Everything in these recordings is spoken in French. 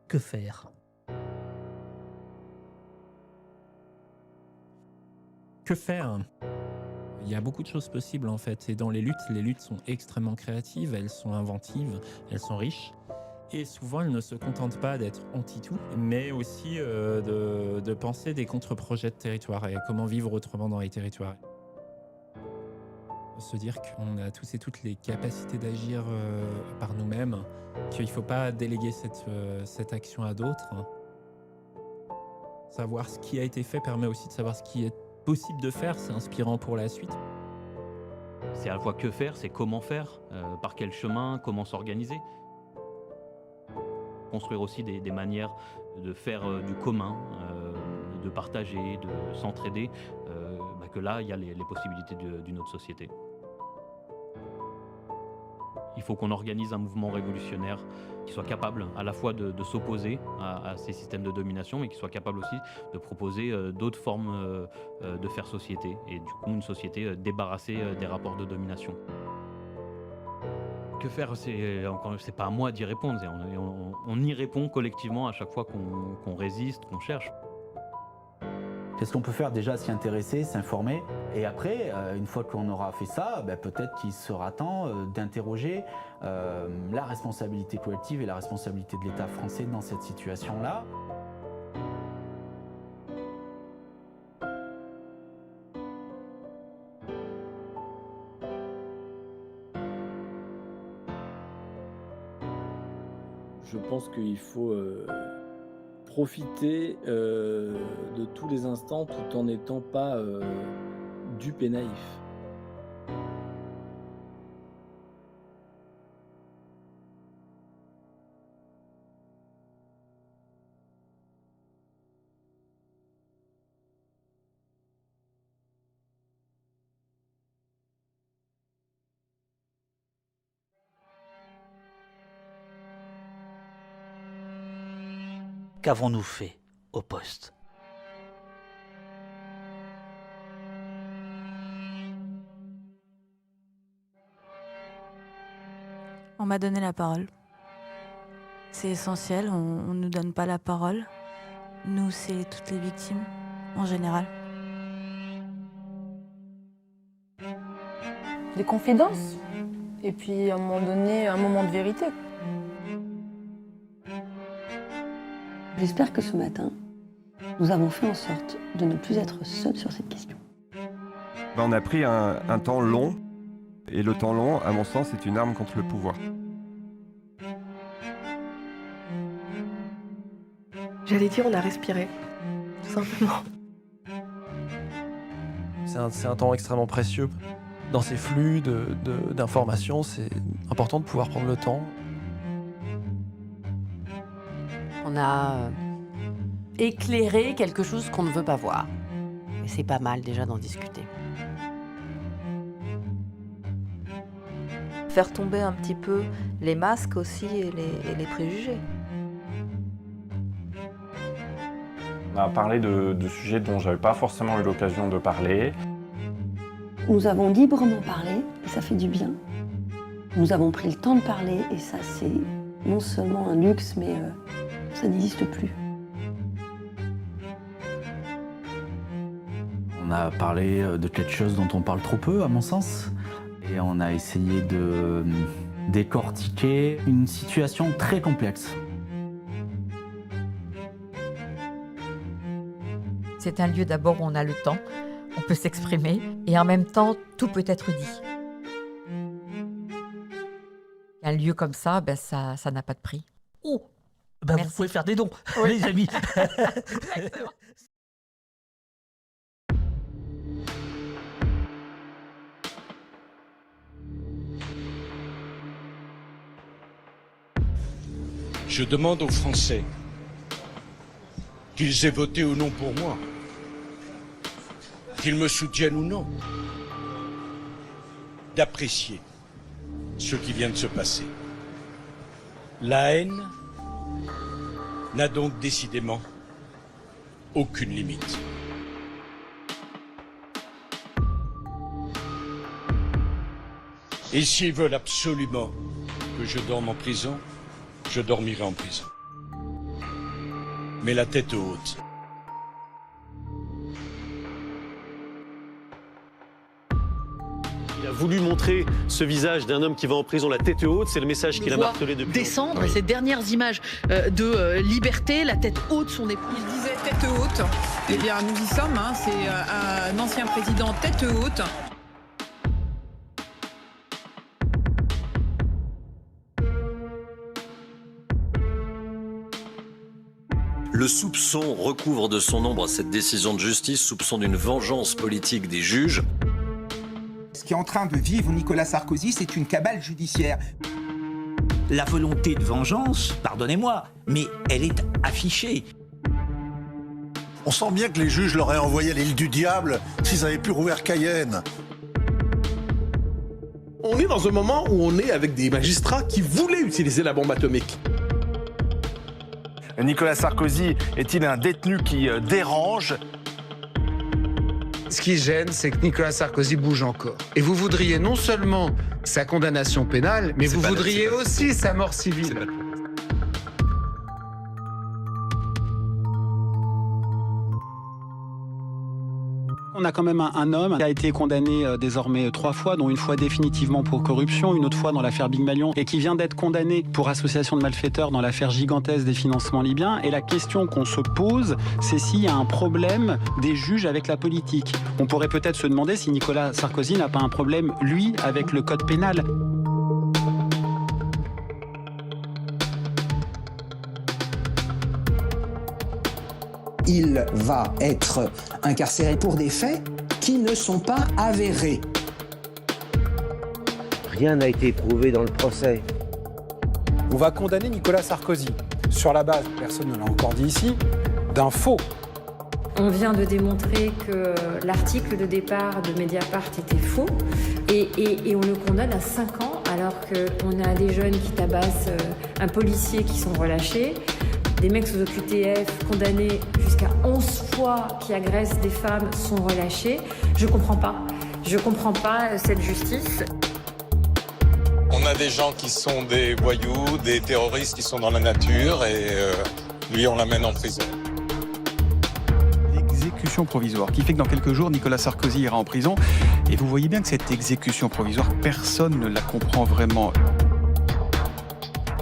Que faire? Que faire? Il y a beaucoup de choses possibles en fait et dans les luttes sont extrêmement créatives, elles sont inventives, elles sont riches et souvent elles ne se contentent pas d'être anti-tout, mais aussi, de penser des contre-projets de territoire et comment vivre autrement dans les territoires. Se dire qu'on a tous et toutes les capacités d'agir, par nous-mêmes, qu'il ne faut pas déléguer cette action à d'autres. Savoir ce qui a été fait permet aussi de savoir ce qui est possible de faire, c'est inspirant pour la suite. C'est à la fois que faire, par quel chemin, comment s'organiser. Construire aussi des manières de faire, du commun, de partager, de s'entraider, que là, il y a les possibilités d'une autre société. Il faut qu'on organise un mouvement révolutionnaire qui soit capable à la fois de s'opposer à ces systèmes de domination, mais qui soit capable aussi de proposer d'autres formes de faire société, et du coup une société débarrassée des rapports de domination. Que faire? C'est pas à moi d'y répondre, on y répond collectivement à chaque fois qu'on résiste, qu'on cherche. Qu'est-ce qu'on peut faire? Déjà s'y intéresser, s'informer. Et après, une fois qu'on aura fait ça, peut-être qu'il sera temps d'interroger la responsabilité collective et la responsabilité de l'État français dans cette situation-là. Je pense qu'il faut profiter de tous les instants tout en n'étant pas dupe et naïf. Qu'avons-nous fait au poste? On m'a donné la parole. C'est essentiel, on ne nous donne pas la parole. Nous, c'est toutes les victimes, en général. Des confidences. Et puis à un moment donné, un moment de vérité. J'espère que ce matin, nous avons fait en sorte de ne plus être seuls sur cette question. On a pris un temps long, et le temps long, à mon sens, est une arme contre le pouvoir. J'allais dire, on a respiré, tout simplement. C'est un temps extrêmement précieux. Dans ces flux d'informations, c'est important de pouvoir prendre le temps. On a éclairé quelque chose qu'on ne veut pas voir. Et c'est pas mal déjà d'en discuter. Faire tomber un petit peu les masques aussi et les préjugés. On a parlé de sujets dont j'avais pas forcément eu l'occasion de parler. Nous avons librement parlé, et ça fait du bien. Nous avons pris le temps de parler, et ça, c'est non seulement un luxe, mais ça n'existe plus. On a parlé de quelque chose dont on parle trop peu, à mon sens. Et on a essayé de décortiquer une situation très complexe. C'est un lieu d'abord où on a le temps, on peut s'exprimer, et en même temps, tout peut être dit. Un lieu comme ça, ça n'a pas de prix. Oh, vous pouvez faire des dons, Oui. les amis. Je demande aux Français qu'ils aient voté ou non pour moi, qu'ils me soutiennent ou non, d'apprécier ce qui vient de se passer. La haine n'a donc décidément aucune limite. Et s'ils veulent absolument que je dorme en prison, je dormirai en prison. mais la tête haute. Il a voulu montrer ce visage d'un homme qui va en prison la tête haute, c'est le message qu'il a martelé depuis descendre, longtemps. ces dernières images de liberté, la tête haute, son épouse. Il disait tête haute. Eh bien, nous y sommes, hein. C'est un ancien président tête haute. Le soupçon recouvre de son ombre cette décision de justice, soupçon d'une vengeance politique des juges. Ce qui est en train de vivre Nicolas Sarkozy, c'est une cabale judiciaire. La volonté de vengeance, pardonnez-moi, mais elle est affichée. On sent bien que les juges l'auraient envoyé à l'île du diable s'ils avaient pu rouvrir Cayenne. On est dans un moment où on est avec des magistrats qui voulaient utiliser la bombe atomique. Nicolas Sarkozy est-il un détenu qui dérange ? Ce qui gêne, c'est que Nicolas Sarkozy bouge encore. Et vous voudriez non seulement sa condamnation pénale, mais vous voudriez aussi sa mort civile. On a quand même un homme qui a été condamné désormais 3 fois, dont une fois définitivement pour corruption, une autre fois dans l'affaire Big Malion, et qui vient d'être condamné pour association de malfaiteurs dans l'affaire gigantesque des financements libyens. Et la question qu'on se pose, c'est s'il y a un problème des juges avec la politique. On pourrait peut-être se demander si Nicolas Sarkozy n'a pas un problème, lui, avec le code pénal. Il va être incarcéré pour des faits qui ne sont pas avérés. Rien n'a été prouvé dans le procès. On va condamner Nicolas Sarkozy sur la base, personne ne l'a encore dit ici, d'un faux. On vient de démontrer que l'article de départ de Mediapart était faux et on le condamne à 5 ans alors qu'on a des jeunes qui tabassent un policier qui sont relâchés. Des mecs sous OQTF condamnés jusqu'à 11 fois qui agressent des femmes sont relâchés. Je comprends pas cette justice. On a des gens qui sont des voyous, des terroristes qui sont dans la nature et lui on l'amène en prison. L'exécution provisoire qui fait que dans quelques jours Nicolas Sarkozy ira en prison et vous voyez bien que cette exécution provisoire, personne ne la comprend vraiment.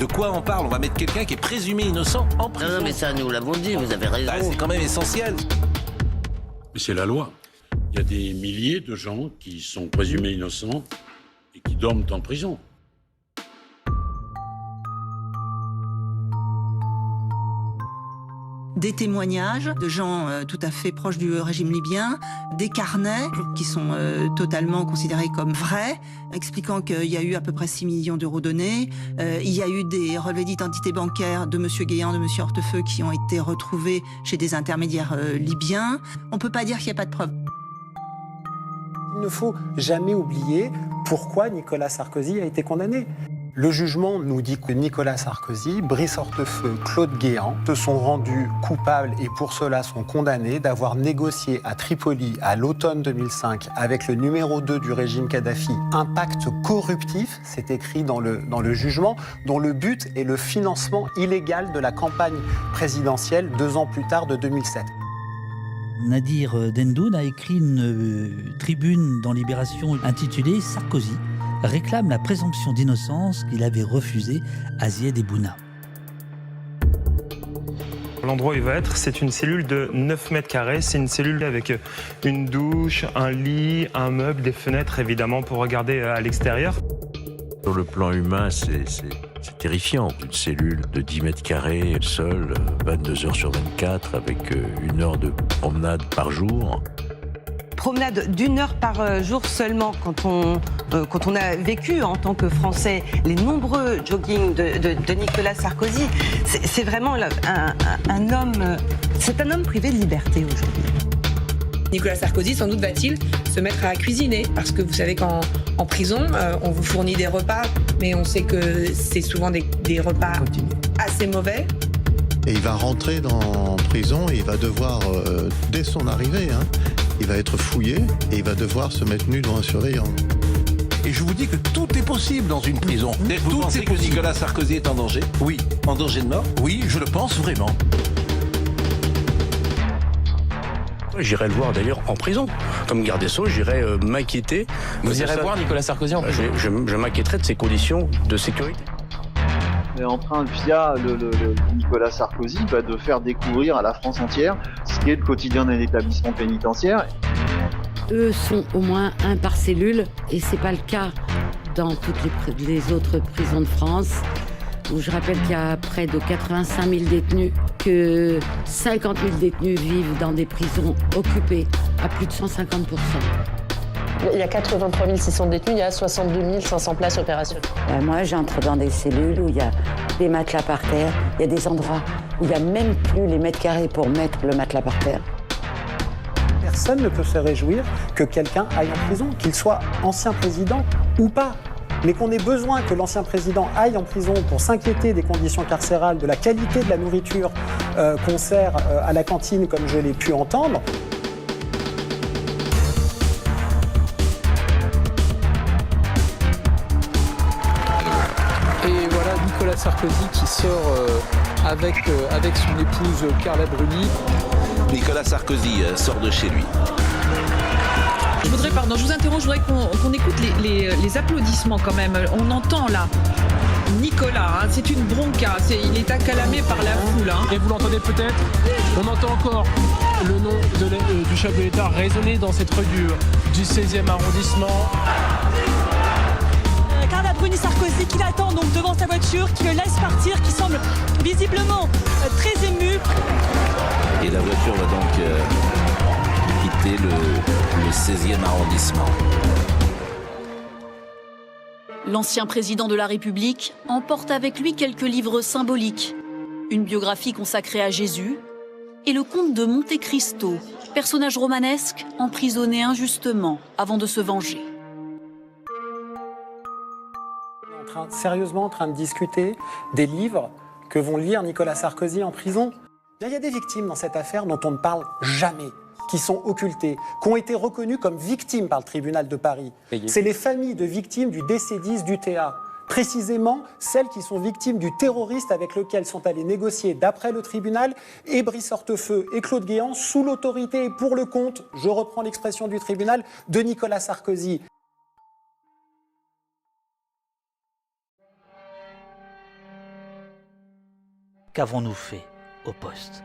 De quoi on parle? On va mettre quelqu'un qui est présumé innocent en prison. Non, mais ça, nous l'avons dit, vous avez raison. C'est quand même essentiel. Mais c'est la loi. Il y a des milliers de gens qui sont présumés innocents et qui dorment en prison. Des témoignages de gens tout à fait proches du régime libyen, des carnets qui sont totalement considérés comme vrais, expliquant qu'il y a eu à peu près 6 millions d'euros donnés. Il y a eu des relevés d'identité bancaire de M. Guéant, de M. Hortefeux qui ont été retrouvés chez des intermédiaires libyens. On ne peut pas dire qu'il n'y a pas de preuves. Il ne faut jamais oublier pourquoi Nicolas Sarkozy a été condamné. Le jugement nous dit que Nicolas Sarkozy, Brice Hortefeux, Claude Guéant se sont rendus coupables et pour cela sont condamnés d'avoir négocié à Tripoli à l'automne 2005 avec le numéro 2 du régime Kadhafi un pacte corruptif, c'est écrit dans le jugement, dont le but est le financement illégal de la campagne présidentielle 2 ans plus tard de 2007. Nadir Dendoun a écrit une tribune dans Libération intitulée « Sarkozy réclame la présomption d'innocence qu'il avait refusée à Zied Ebouna ». L'endroit où il va être, c'est une cellule de 9 mètres carrés. C'est une cellule avec une douche, un lit, un meuble, des fenêtres évidemment pour regarder à l'extérieur. Sur le plan humain, c'est terrifiant. Une cellule de 10 mètres carrés, seule, 22 heures sur 24, avec 1 heure de promenade par jour. Promenade d'1 heure par jour seulement quand on a vécu en tant que Français les nombreux joggings de Nicolas Sarkozy. C'est vraiment un homme, c'est un homme privé de liberté aujourd'hui. Nicolas Sarkozy, sans doute, va-t-il se mettre à cuisiner parce que vous savez qu'en prison, on vous fournit des repas, mais on sait que c'est souvent des repas assez mauvais. Et il va rentrer en prison et il va devoir, dès son arrivée, il va être fouillé et il va devoir se mettre nu devant un surveillant. Et je vous dis que tout est possible dans une prison. Vous pensez que Nicolas Sarkozy est en danger? Oui. En danger de mort? Oui, je le pense vraiment. J'irai le voir d'ailleurs en prison. Comme garde des Sceaux, j'irai m'inquiéter. Vous irez voir Nicolas Sarkozy en prison? Je m'inquiéterai de ses conditions de sécurité. On est en train, via le Nicolas Sarkozy, de faire découvrir à la France entière ce qu'est le quotidien d'un établissement pénitentiaire. Eux sont au moins un par cellule, et c'est pas le cas dans toutes les autres prisons de France, où je rappelle qu'il y a près de 85 000 détenus, que 50 000 détenus vivent dans des prisons occupées à plus de 150%. Il y a 83 600 détenus, il y a 62 500 places opérationnelles. Moi, j'entre dans des cellules où il y a des matelas par terre, il y a des endroits où il n'y a même plus les mètres carrés pour mettre le matelas par terre. Personne ne peut se réjouir que quelqu'un aille en prison, qu'il soit ancien président ou pas. Mais qu'on ait besoin que l'ancien président aille en prison pour s'inquiéter des conditions carcérales, de la qualité de la nourriture qu'on sert à la cantine, comme je l'ai pu entendre. Et voilà Nicolas Sarkozy qui sort avec son épouse Carla Bruni. Nicolas Sarkozy sort de chez lui. Je vous interromps, je voudrais qu'on écoute les applaudissements quand même. On entend là Nicolas, c'est une bronca, il est acclamé par la foule. Et vous l'entendez peut-être, on entend encore le nom du chef de l'État résonner dans cette rue du 16e arrondissement. Carla Bruni Sarkozy qui l'attend donc devant sa voiture, qui le laisse partir, qui semble visiblement très ému. Et la voiture va donc quitter le 16e arrondissement. L'ancien président de la République emporte avec lui quelques livres symboliques, une biographie consacrée à Jésus et le comte de Monte Cristo, personnage romanesque emprisonné injustement avant de se venger. On est sérieusement en train de discuter des livres que vont lire Nicolas Sarkozy en prison. Il y a des victimes dans cette affaire dont on ne parle jamais, qui sont occultées, qui ont été reconnues comme victimes par le tribunal de Paris. C'est les familles de victimes du DC10 d'UTA. Précisément, celles qui sont victimes du terroriste avec lequel sont allés négocier, d'après le tribunal, et Brice Hortefeux et Claude Guéant, sous l'autorité et pour le compte, je reprends l'expression du tribunal, de Nicolas Sarkozy. Qu'avons-nous fait au poste?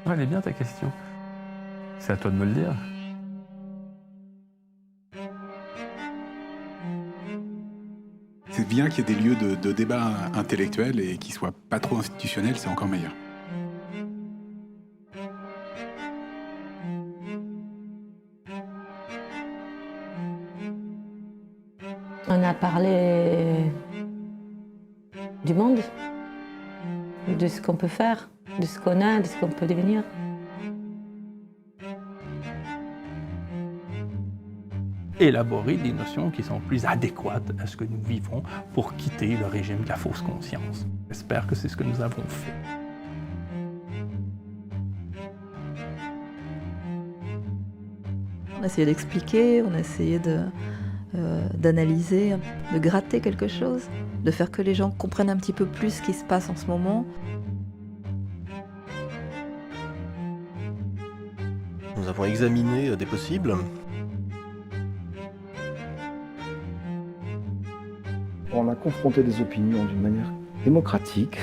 Elle est bien ta question. C'est à toi de me le dire. C'est bien qu'il y ait des lieux de débat intellectuel et qui ne soient pas trop institutionnels, c'est encore meilleur. On a parlé du monde, de ce qu'on peut faire, de ce qu'on a, de ce qu'on peut devenir. Élaborer des notions qui sont plus adéquates à ce que nous vivons pour quitter le régime de la fausse conscience. J'espère que c'est ce que nous avons fait. On a essayé d'expliquer, on a essayé d'analyser, de gratter quelque chose, de faire que les gens comprennent un petit peu plus ce qui se passe en ce moment. Nous avons examiné des possibles. On a confronté des opinions d'une manière démocratique.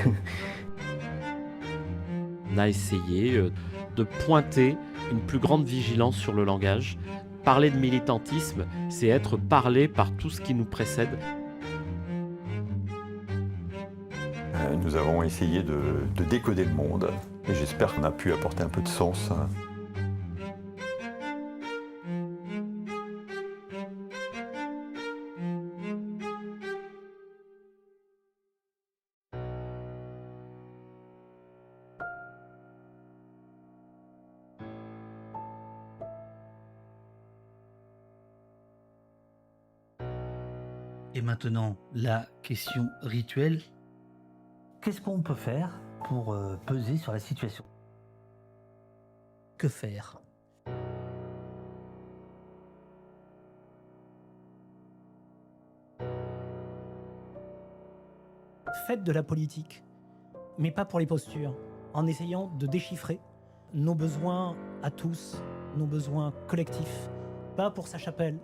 On a essayé de pointer une plus grande vigilance sur le langage. Parler de militantisme, c'est être parlé par tout ce qui nous précède. Nous avons essayé de décoder le monde et j'espère qu'on a pu apporter un peu de sens. Et maintenant, la question rituelle. Qu'est-ce qu'on peut faire pour peser sur la situation? Que faire? Faites de la politique, mais pas pour les postures. en essayant de déchiffrer nos besoins à tous, nos besoins collectifs, pas pour sa chapelle.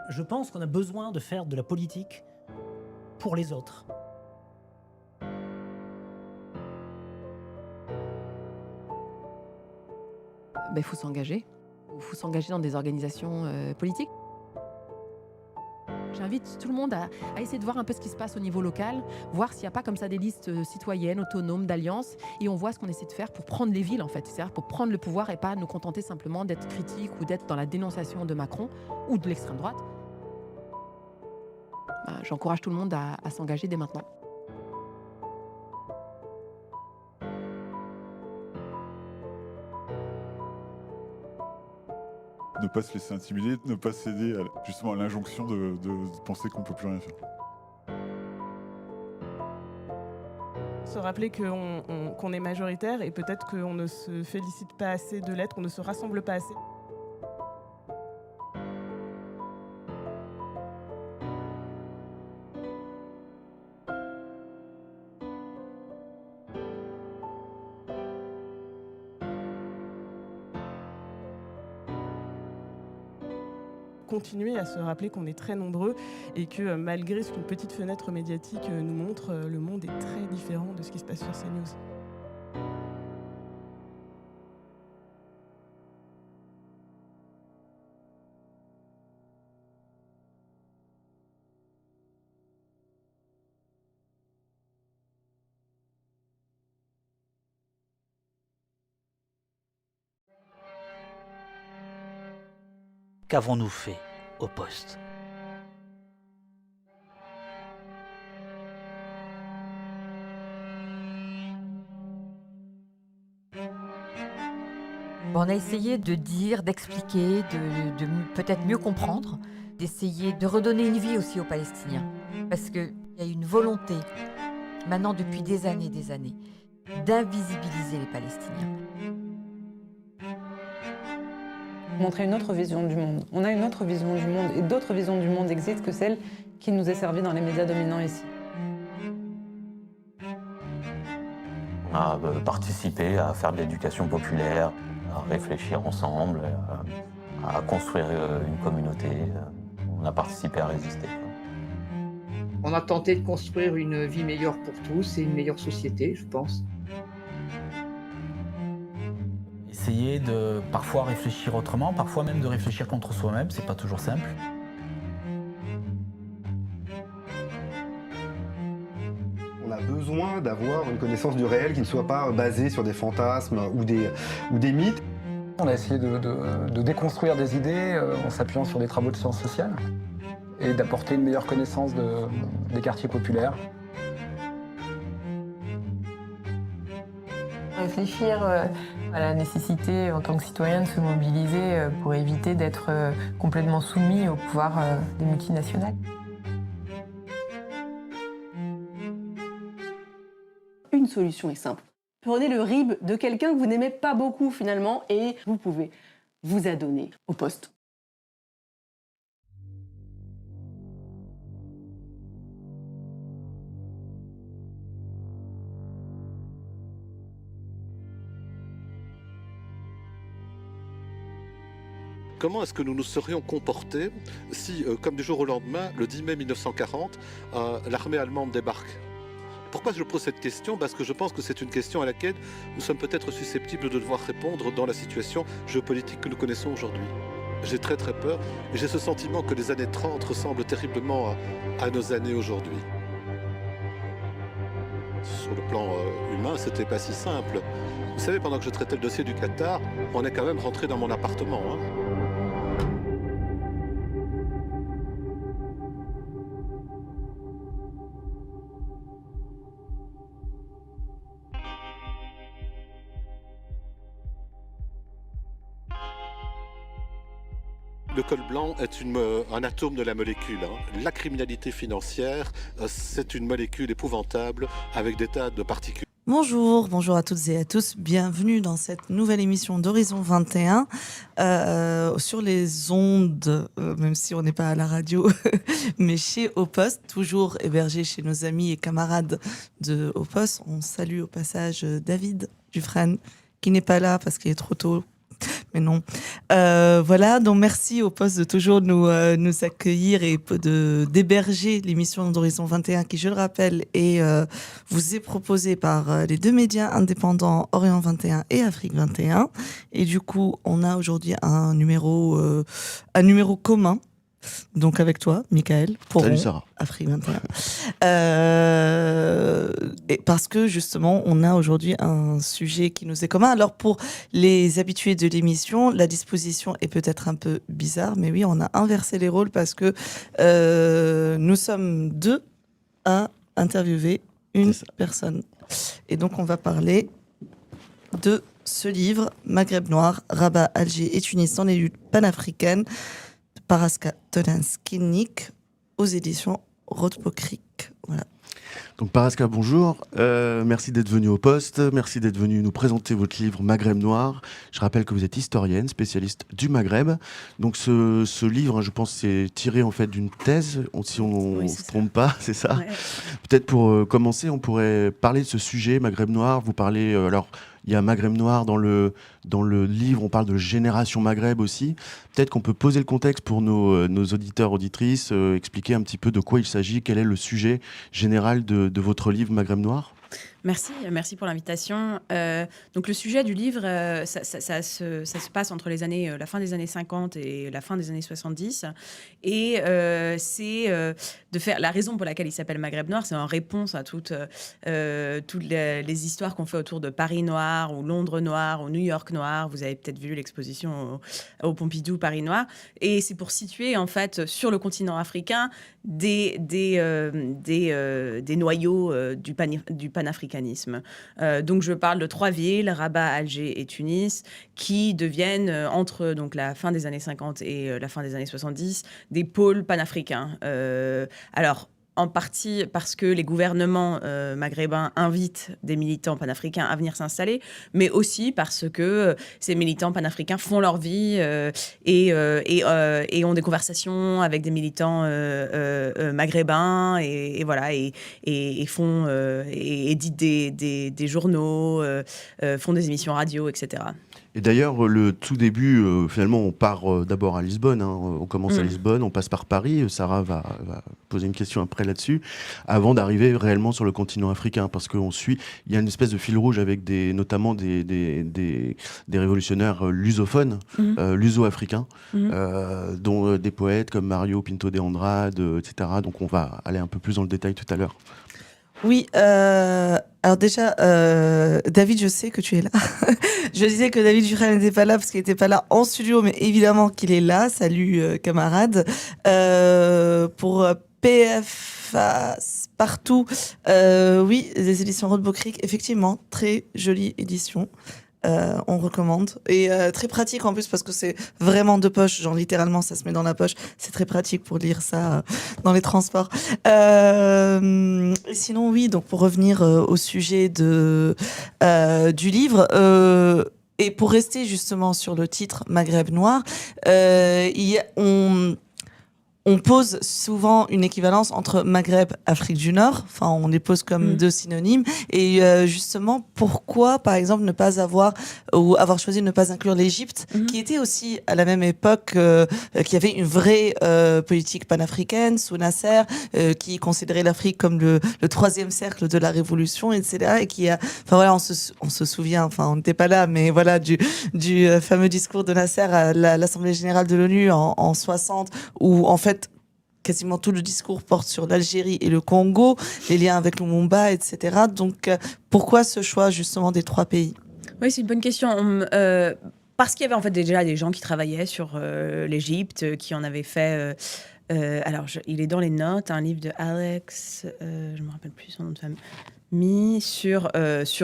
Je pense qu'on a besoin de faire de la politique pour les autres. Il faut s'engager. Il faut s'engager dans des organisations politiques. J'invite tout le monde à essayer de voir un peu ce qui se passe au niveau local, voir s'il n'y a pas comme ça des listes citoyennes, autonomes, d'alliances, et on voit ce qu'on essaie de faire pour prendre les villes, en fait. C'est-à-dire pour prendre le pouvoir et pas nous contenter simplement d'être critique ou d'être dans la dénonciation de Macron ou de l'extrême droite. J'encourage tout le monde à s'engager dès maintenant. Ne pas se laisser intimider, ne pas céder justement à l'injonction de penser qu'on ne peut plus rien faire. Se rappeler qu'on est majoritaire et peut-être qu'on ne se félicite pas assez de l'être, qu'on ne se rassemble pas assez. Continuer à se rappeler qu'on est très nombreux et que malgré ce qu'une petite fenêtre médiatique nous montre, le monde est très différent de ce qui se passe sur CNews. Qu'avons-nous fait au poste ? On a essayé de dire, d'expliquer, de peut-être mieux comprendre, d'essayer de redonner une vie aussi aux Palestiniens. Parce qu'il y a une volonté, maintenant depuis des années, d'invisibiliser les Palestiniens. Montrer une autre vision du monde. On a une autre vision du monde et d'autres visions du monde existent que celle qui nous est servie dans les médias dominants ici. On a participé à faire de l'éducation populaire, à réfléchir ensemble, à construire une communauté. On a participé à résister. On a tenté de construire une vie meilleure pour tous et une meilleure société, je pense. Essayer de parfois réfléchir autrement, parfois même de réfléchir contre soi-même, c'est pas toujours simple. On a besoin d'avoir une connaissance du réel qui ne soit pas basée sur des fantasmes ou des mythes. On a essayé de déconstruire des idées en s'appuyant sur des travaux de sciences sociales et d'apporter une meilleure connaissance des quartiers populaires. Réfléchir à la nécessité en tant que citoyen de se mobiliser pour éviter d'être complètement soumis au pouvoir des multinationales. Une solution est simple. Prenez le RIB de quelqu'un que vous n'aimez pas beaucoup finalement et vous pouvez vous adonner au poste. Comment est-ce que nous nous serions comportés si, comme du jour au lendemain, le 10 mai 1940, l'armée allemande débarque ? Pourquoi je pose cette question ? Parce que je pense que c'est une question à laquelle nous sommes peut-être susceptibles de devoir répondre dans la situation géopolitique que nous connaissons aujourd'hui. J'ai très très peur et j'ai ce sentiment que les années 30 ressemblent terriblement à nos années aujourd'hui. Sur le plan humain, c'était pas si simple. Vous savez, pendant que je traitais le dossier du Qatar, on est quand même rentré dans mon appartement. Le col blanc est un atome de la molécule. La criminalité financière, c'est une molécule épouvantable avec des tas de particules. Bonjour à toutes et à tous. Bienvenue dans cette nouvelle émission d'Horizon 21 sur les ondes, même si on n'est pas à la radio, mais chez Au Poste, toujours hébergé chez nos amis et camarades de Au Poste. On salue au passage David Dufresne, qui n'est pas là parce qu'il est trop tôt. Mais non. Voilà, donc merci Au Poste de toujours nous accueillir et d'héberger l'émission d'Horizon 21 qui, je le rappelle, vous est proposée par les deux médias indépendants Orient 21 et Afrique 21. Et du coup, on a aujourd'hui un numéro commun. Donc avec toi, Michael, pour Salut Sarah. Afrique 21. Et parce que justement, on a aujourd'hui un sujet qui nous est commun. Alors pour les habitués de l'émission, la disposition est peut-être un peu bizarre, mais oui, on a inversé les rôles parce que nous sommes deux à interviewer une personne. Et donc on va parler de ce livre, Maghreb noir, Rabat, Alger et Tunis dans les luttes panafricaines, Paraska Tolanskinik, aux éditions Rothpo-Crick. Voilà. Donc Paraska, bonjour. Merci d'être venu au Poste. Merci d'être venu nous présenter votre livre Maghreb noir. Je rappelle que vous êtes historienne, spécialiste du Maghreb. Donc ce livre, je pense, c'est tiré en fait d'une thèse, si on ne se trompe pas, c'est ça. Ouais. Peut-être pour commencer, on pourrait parler de ce sujet Maghreb noir. Vous parlez alors. Il y a Maghreb noir dans le livre, on parle de génération Maghreb aussi. Peut-être qu'on peut poser le contexte pour nos auditeurs, auditrices, expliquer un petit peu de quoi il s'agit, quel est le sujet général de votre livre Maghreb noir. Merci pour l'invitation. Donc le sujet du livre, ça se passe entre la fin des années 50 et la fin des années 70. Et c'est de faire la raison pour laquelle il s'appelle Maghreb noir, c'est en réponse à toutes les histoires qu'on fait autour de Paris noir ou Londres noir ou New York noir. Vous avez peut-être vu l'exposition au Pompidou Paris noir. Et c'est pour situer en fait sur le continent africain des noyaux du panafricanisme. Donc je parle de 3 villes, Rabat, Alger et Tunis, qui deviennent entre donc, la fin des années 50 et la fin des années 70 des pôles panafricains. Alors, en partie parce que les gouvernements maghrébins invitent des militants panafricains à venir s'installer, mais aussi parce que ces militants panafricains font leur vie et ont des conversations avec des militants maghrébins et voilà et font et éditent des journaux, font des émissions radio, etc. Et d'ailleurs, le tout début, finalement, on part d'abord à Lisbonne. On commence à Lisbonne, on passe par Paris. Sarah va poser une question après là-dessus, avant d'arriver réellement sur le continent africain, parce qu'on suit. Il y a une espèce de fil rouge avec notamment des révolutionnaires lusophones, luso-africains, dont des poètes comme Mario Pinto de Andrade, etc. Donc, on va aller un peu plus dans le détail tout à l'heure. Oui, alors déjà, David, je sais que tu es là. Je disais que David Dufresne n'était pas là parce qu'il n'était pas là en studio, mais évidemment qu'il est là. Salut, camarade. Pour PF partout, oui, les éditions Rothpo-Crick, effectivement, très jolie édition. On recommande. Et très pratique en plus parce que c'est vraiment de poche, genre littéralement ça se met dans la poche. C'est très pratique pour lire ça dans les transports. Et sinon oui, donc pour revenir au sujet du livre, et pour rester justement sur le titre Maghreb noir, on pose souvent une équivalence entre Maghreb, Afrique du Nord. Enfin, on les pose comme deux synonymes. Et justement, pourquoi, par exemple, ne pas avoir choisi de ne pas inclure l'Égypte, qui était aussi à la même époque, qui avait une vraie politique panafricaine sous Nasser, qui considérait l'Afrique comme le 3e cercle de la révolution, etc. Et qui a, enfin voilà, on se souvient, enfin on n'était pas là, mais voilà du fameux discours de Nasser à l'Assemblée générale de l'ONU en 60, où en fait quasiment tout le discours porte sur l'Algérie et le Congo, les liens avec Lumumba, etc. Donc, pourquoi ce choix justement des 3 pays ? Oui, c'est une bonne question. Parce qu'il y avait en fait déjà des gens qui travaillaient sur l'Égypte, qui en avaient fait... alors, il est dans les notes, un livre de Alex, je ne me rappelle plus son nom de famille, mis sur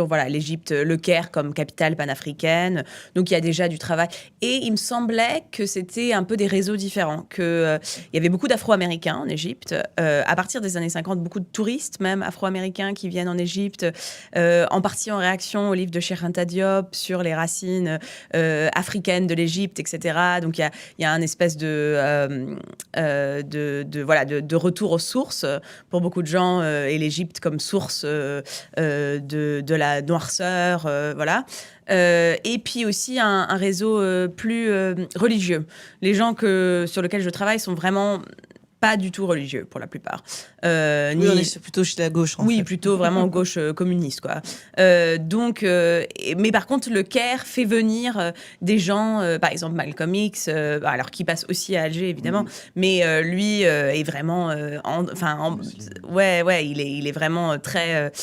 voilà, l'Égypte, le Caire comme capitale panafricaine. Donc il y a déjà du travail. Et il me semblait que c'était un peu des réseaux différents, qu'il y avait beaucoup d'Afro-Américains en Égypte. À partir des années 50, beaucoup de touristes même Afro-Américains qui viennent en Égypte, en partie en réaction au livre de Cheikh Anta Diop sur les racines africaines de l'Égypte, etc. Donc il y a un espèce de retour aux sources pour beaucoup de gens, et l'Égypte comme source de la noirceur, voilà. Et puis aussi un réseau plus religieux. Les gens sur lesquels je travaille sont vraiment pas du tout religieux pour la plupart. Oui, on est plutôt chez la gauche. Oui, plutôt vraiment gauche communiste, quoi. Mais par contre, le Caire fait venir des gens, par exemple Malcolm X, alors qui passe aussi à Alger évidemment, mais lui est vraiment, il est vraiment très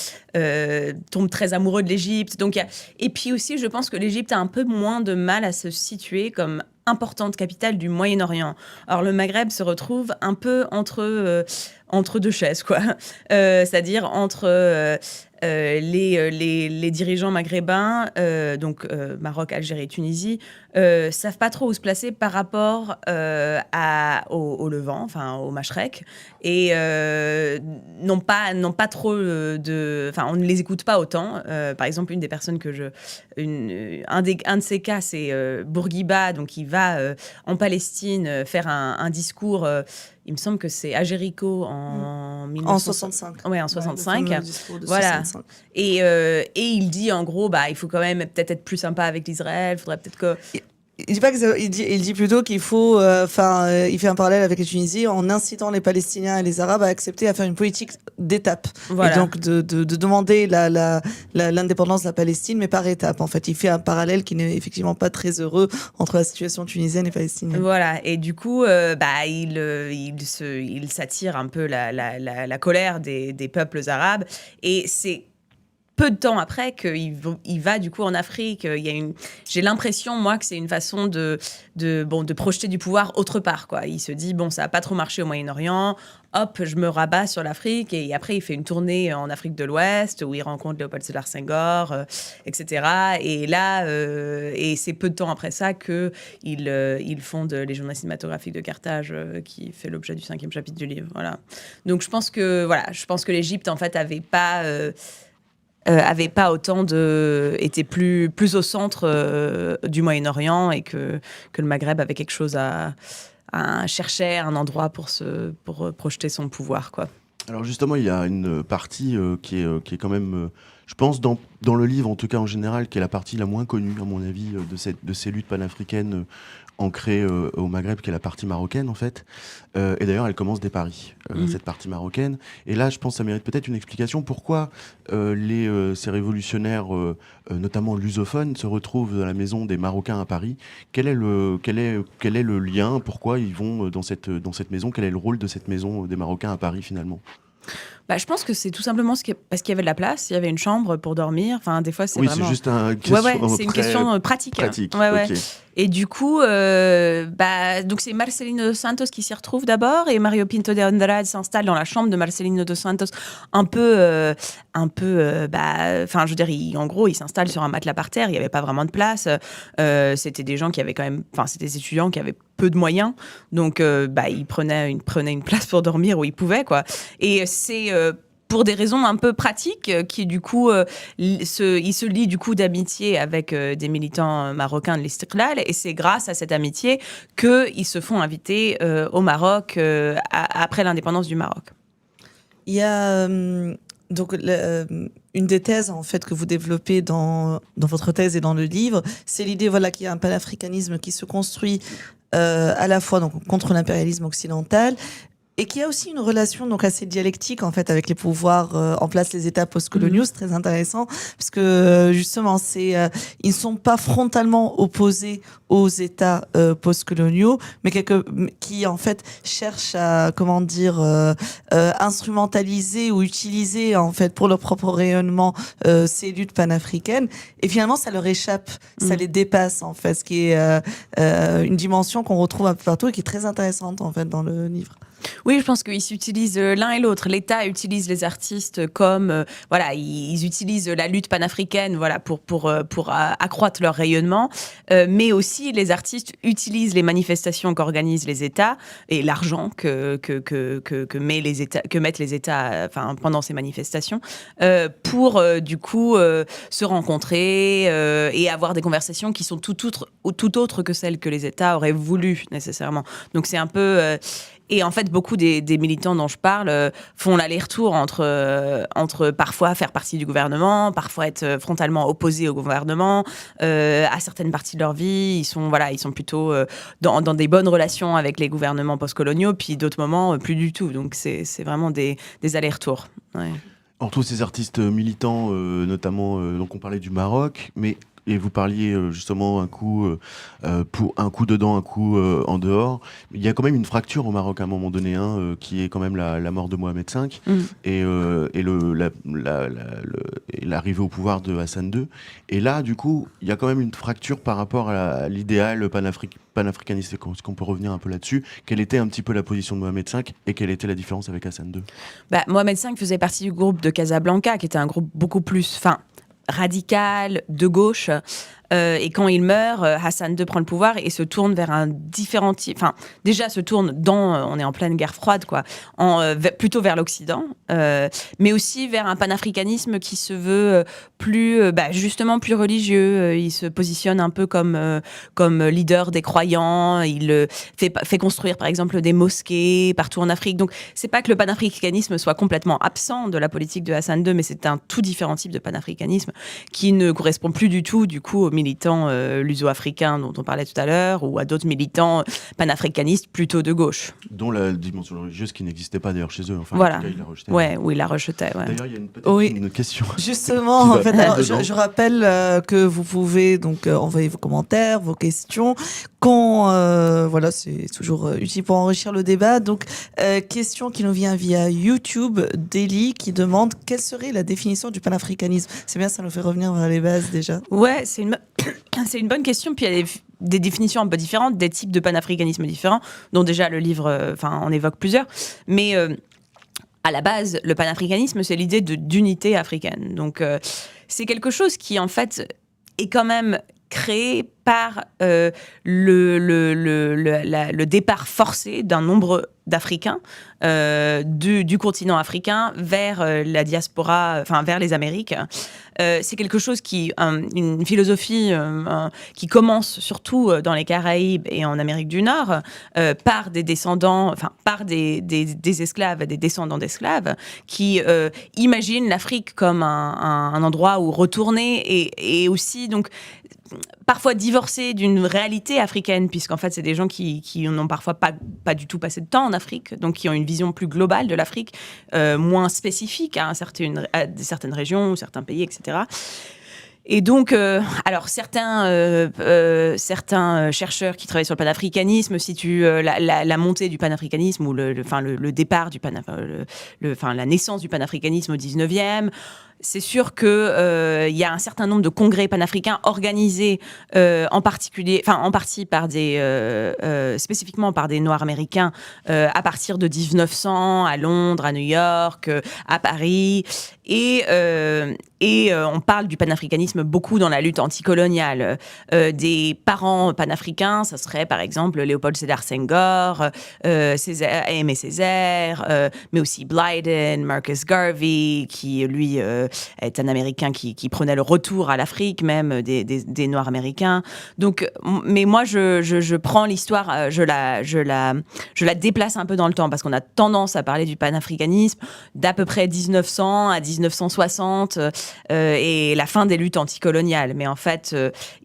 tombe très amoureux de l'Égypte. Donc, et puis aussi, je pense que l'Égypte a un peu moins de mal à se situer comme importante capitale du Moyen-Orient. Alors le Maghreb se retrouve un peu entre deux chaises, quoi. C'est-à-dire entre les dirigeants maghrébins, donc Maroc, Algérie et Tunisie, savent pas trop où se placer par rapport au Levant, enfin au Machrek, et n'ont pas trop on ne les écoute pas autant. Par exemple, une des personnes un de ces cas, c'est Bourguiba, donc il va en Palestine faire un discours. Il me semble que c'est à Jéricho en 65. Ouais, en 65. Le discours de voilà. 65. Et il dit en gros, il faut quand même peut-être être plus sympa avec l'Israël. Faudrait peut-être que. Il dit pas que il dit plutôt qu'il faut, il fait un parallèle avec les Tunisiens en incitant les Palestiniens et les Arabes à accepter à faire une politique d'étape. Voilà. Et donc de demander l'indépendance de la Palestine, mais par étapes. En fait, il fait un parallèle qui n'est effectivement pas très heureux entre la situation tunisienne et palestinienne. Voilà. Et du coup, il s'attire un peu la colère des peuples arabes. Et c'est peu de temps après qu'il va du coup en Afrique. J'ai l'impression, moi, que c'est une façon de projeter du pouvoir autre part, quoi. Il se dit, bon, ça n'a pas trop marché au Moyen-Orient, hop, je me rabats sur l'Afrique. Et après, il fait une tournée en Afrique de l'Ouest où il rencontre Léopold Sédar Senghor, etc. Et là, et c'est peu de temps après ça qu'il fonde les journées cinématographiques de Carthage, qui fait l'objet du 5e chapitre du livre. Voilà. Donc, je pense que l'Égypte, en fait, avait pas autant était plus au centre du Moyen-Orient, et que le Maghreb avait quelque chose à chercher, un endroit pour projeter son pouvoir, quoi. Alors justement, il y a une partie qui est quand même, je pense, dans le livre, en tout cas en général, qui est la partie la moins connue, à mon avis, de ces luttes panafricaines ancrée au Maghreb, qui est la partie marocaine en fait. Et d'ailleurs, elle commence dès Paris, cette partie marocaine. Et là, je pense que ça mérite peut-être une explication. Pourquoi ces révolutionnaires, notamment lusophones, se retrouvent dans la maison des Marocains à Paris? Quel est le lien? Pourquoi ils vont dans cette maison? Quel est le rôle de cette maison des Marocains à Paris finalement? Je pense que c'est tout simplement parce qu'il y avait de la place, il y avait une chambre pour dormir. Enfin, des fois, c'est oui, vraiment... c'est juste c'est une question pratique. Ouais. Okay. Et du coup, donc c'est Marcelino dos Santos qui s'y retrouve d'abord, et Mario Pinto de Andrade s'installe dans la chambre de Marcelino dos Santos, en gros, il s'installe sur un matelas par terre. Il n'y avait pas vraiment de place. C'était des gens qui avaient c'était des étudiants qui avaient peu de moyens, donc ils prenaient une place pour dormir où ils pouvaient, quoi. Et c'est pour des raisons un peu pratiques, qui du coup, il se lie du coup d'amitié avec des militants marocains de l'Istiqlal, et c'est grâce à cette amitié qu'ils se font inviter au Maroc après l'indépendance du Maroc. Il y a donc une des thèses en fait que vous développez dans votre thèse et dans le livre, c'est l'idée qu'il y a un panafricanisme qui se construit à la fois donc contre l'impérialisme occidental, et qui a aussi une relation donc assez dialectique en fait avec les pouvoirs en place, les États postcoloniaux. C'est très intéressant parce que justement ils ne sont pas frontalement opposés aux États postcoloniaux, mais qui en fait cherchent à instrumentaliser ou utiliser en fait pour leur propre rayonnement ces luttes panafricaines. Et finalement, ça leur échappe, ça les dépasse en fait, ce qui est une dimension qu'on retrouve un peu partout et qui est très intéressante en fait dans le livre. Oui, je pense qu'ils s'utilisent l'un et l'autre. L'État utilise les artistes comme voilà, ils utilisent la lutte panafricaine, voilà, pour accroître leur rayonnement, mais aussi les artistes utilisent les manifestations qu'organisent les États et l'argent que mettent les États, enfin, pendant ces manifestations, pour du coup se rencontrer et avoir des conversations qui sont tout autres que celles que les États auraient voulu nécessairement. Donc c'est un peu et en fait, beaucoup des militants dont je parle font l'aller-retour entre parfois faire partie du gouvernement, parfois être frontalement opposés au gouvernement. À certaines parties de leur vie, ils sont plutôt dans des bonnes relations avec les gouvernements postcoloniaux, puis d'autres moments, plus du tout. Donc, c'est vraiment des allers-retours. Ouais. Entre tous ces artistes militants, notamment, donc on parlait du Maroc, et vous parliez justement un coup dedans, un coup en dehors. Il y a quand même une fracture au Maroc à un moment donné, qui est quand même la mort de Mohamed V et l'arrivée au pouvoir de Hassan II. Et là, du coup, il y a quand même une fracture par rapport à l'idéal panafricaniste. Est-ce qu'on peut revenir un peu là-dessus? Quelle était un petit peu la position de Mohamed V et quelle était la différence avec Hassan II? Mohamed V faisait partie du groupe de Casablanca, qui était un groupe beaucoup plus radical, de gauche. Et quand il meurt, Hassan II prend le pouvoir et se tourne vers un différent type. Enfin, déjà se tourne on est en pleine guerre froide, quoi, plutôt vers l'Occident, mais aussi vers un panafricanisme qui se veut justement plus religieux. Il se positionne un peu comme leader des croyants. Il fait construire, par exemple, des mosquées partout en Afrique. Donc, c'est pas que le panafricanisme soit complètement absent de la politique de Hassan II, mais c'est un tout différent type de panafricanisme qui ne correspond plus du tout, du coup, aux militants luso-africains dont on parlait tout à l'heure, ou à d'autres militants panafricanistes plutôt de gauche. Dont la dimension religieuse qui n'existait pas d'ailleurs chez eux. Enfin, voilà. En tout cas, il la rejetait. Oui, il la rejetait. Ouais. D'ailleurs, il y a une question. Justement, en fait, alors, je rappelle que vous pouvez donc envoyer vos commentaires, vos questions. Voilà, c'est toujours utile pour enrichir le débat. Donc, question qui nous vient via YouTube d'Eli qui demande quelle serait la définition du panafricanisme. C'est bien, ça nous fait revenir vers les bases déjà. Ouais, c'est une bonne question. Puis il y a des définitions un peu différentes, des types de panafricanisme différents, dont déjà le livre, on évoque plusieurs. Mais à la base, le panafricanisme, c'est l'idée d'unité africaine. Donc, c'est quelque chose qui, en fait, est quand même créé par le départ forcé d'un nombre d'Africains du continent africain vers la diaspora, vers les Amériques. C'est quelque chose une philosophie qui commence surtout dans les Caraïbes et en Amérique du Nord par des descendants, par des esclaves, des descendants d'esclaves qui imaginent l'Afrique comme un endroit où retourner et aussi donc parfois divorcés d'une réalité africaine, puisqu'en fait, c'est des gens qui n'ont parfois pas du tout passé de temps en Afrique, donc qui ont une vision plus globale de l'Afrique, moins spécifique à certaines régions ou certains pays, etc. Et donc, alors certains chercheurs qui travaillent sur le panafricanisme situent la montée du panafricanisme ou le départ du la naissance du panafricanisme au 19e. C'est sûr que y a un certain nombre de congrès panafricains organisés en partie par spécifiquement par des Noirs américains à partir de 1900 à Londres, à New York, à Paris. Et on parle du panafricanisme beaucoup dans la lutte anticoloniale. Des parents panafricains, ça serait par exemple Léopold Sédar Senghor, Aimé Césaire, mais aussi Blyden, Marcus Garvey, qui lui est un Américain qui prenait le retour à l'Afrique même des Noirs américains. Donc, mais moi je prends l'histoire, je la déplace un peu dans le temps parce qu'on a tendance à parler du panafricanisme d'à peu près 1900 à 1960 et la fin des luttes anticoloniales. Mais en fait,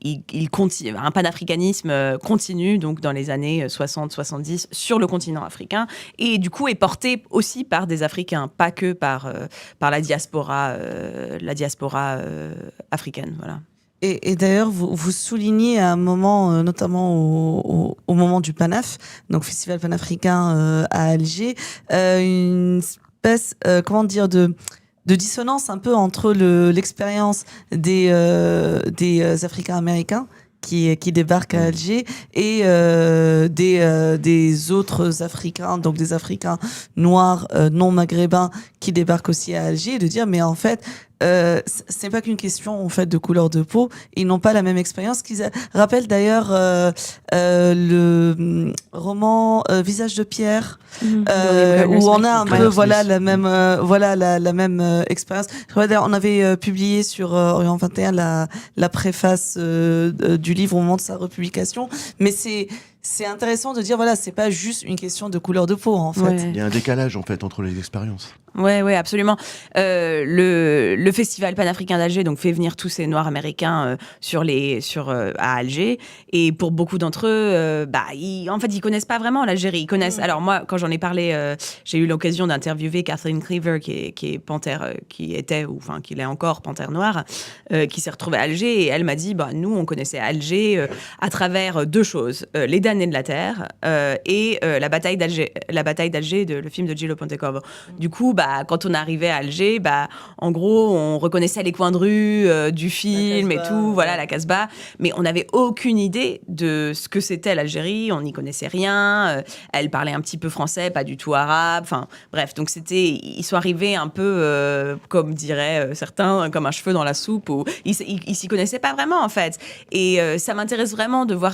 un panafricanisme continue donc dans les années 60-70 sur le continent africain et du coup est porté aussi par des Africains, pas que par la diaspora africaine. Voilà. Et d'ailleurs, vous soulignez à un moment, notamment au moment du Panaf, donc Festival panafricain à Alger, une espèce, de dissonance un peu entre l'expérience des Africains américains qui débarquent à Alger et des autres Africains, donc des Africains noirs non maghrébins qui débarquent aussi à Alger, de dire mais en fait c'est pas qu'une question en fait de couleur de peau, ils n'ont pas la même expérience. Qu'ils rappellent d'ailleurs le roman Visage de pierre où on a un peu la même expérience. On avait publié sur Orient 21 la préface du livre au moment de sa republication, mais c'est intéressant de dire voilà, c'est pas juste une question de couleur de peau en fait. Ouais. Il y a un décalage en fait entre les expériences. Ouais, absolument. Le festival panafricain d'Alger donc fait venir tous ces Noirs américains à Alger, et pour beaucoup d'entre eux, ils connaissent pas vraiment l'Algérie. Ils connaissent. Alors moi, quand j'en ai parlé, j'ai eu l'occasion d'interviewer Kathleen Cleaver, qui est panthère, qui est encore panthère noire, qui s'est retrouvée à Alger, et elle m'a dit nous on connaissait Alger à travers deux choses, les damnés de la terre et la bataille d'Alger, le film de Gillo Pontecorvo. Du coup, quand on arrivait à Alger, en gros, on reconnaissait les coins de rue du film et tout, voilà, la Casbah, mais on n'avait aucune idée de ce que c'était l'Algérie, on n'y connaissait rien, elle parlait un petit peu français, pas du tout arabe, enfin bref, donc ils sont arrivés un peu, comme diraient certains, comme un cheveu dans la soupe, où ils s'y connaissaient pas vraiment en fait, et ça m'intéresse vraiment de voir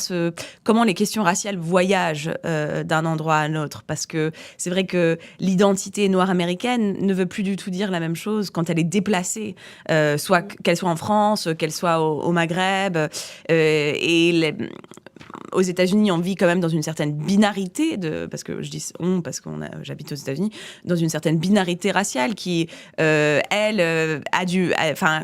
comment les questions raciales voyagent d'un endroit à un autre, parce que c'est vrai que l'identité noire américaine ne veut plus du tout dire la même chose quand elle est déplacée, soit qu'elle soit en France, qu'elle soit au Maghreb, aux États-Unis, on vit quand même dans une certaine binarité parce que je dis on parce que j'habite aux États-Unis, dans une certaine binarité raciale qui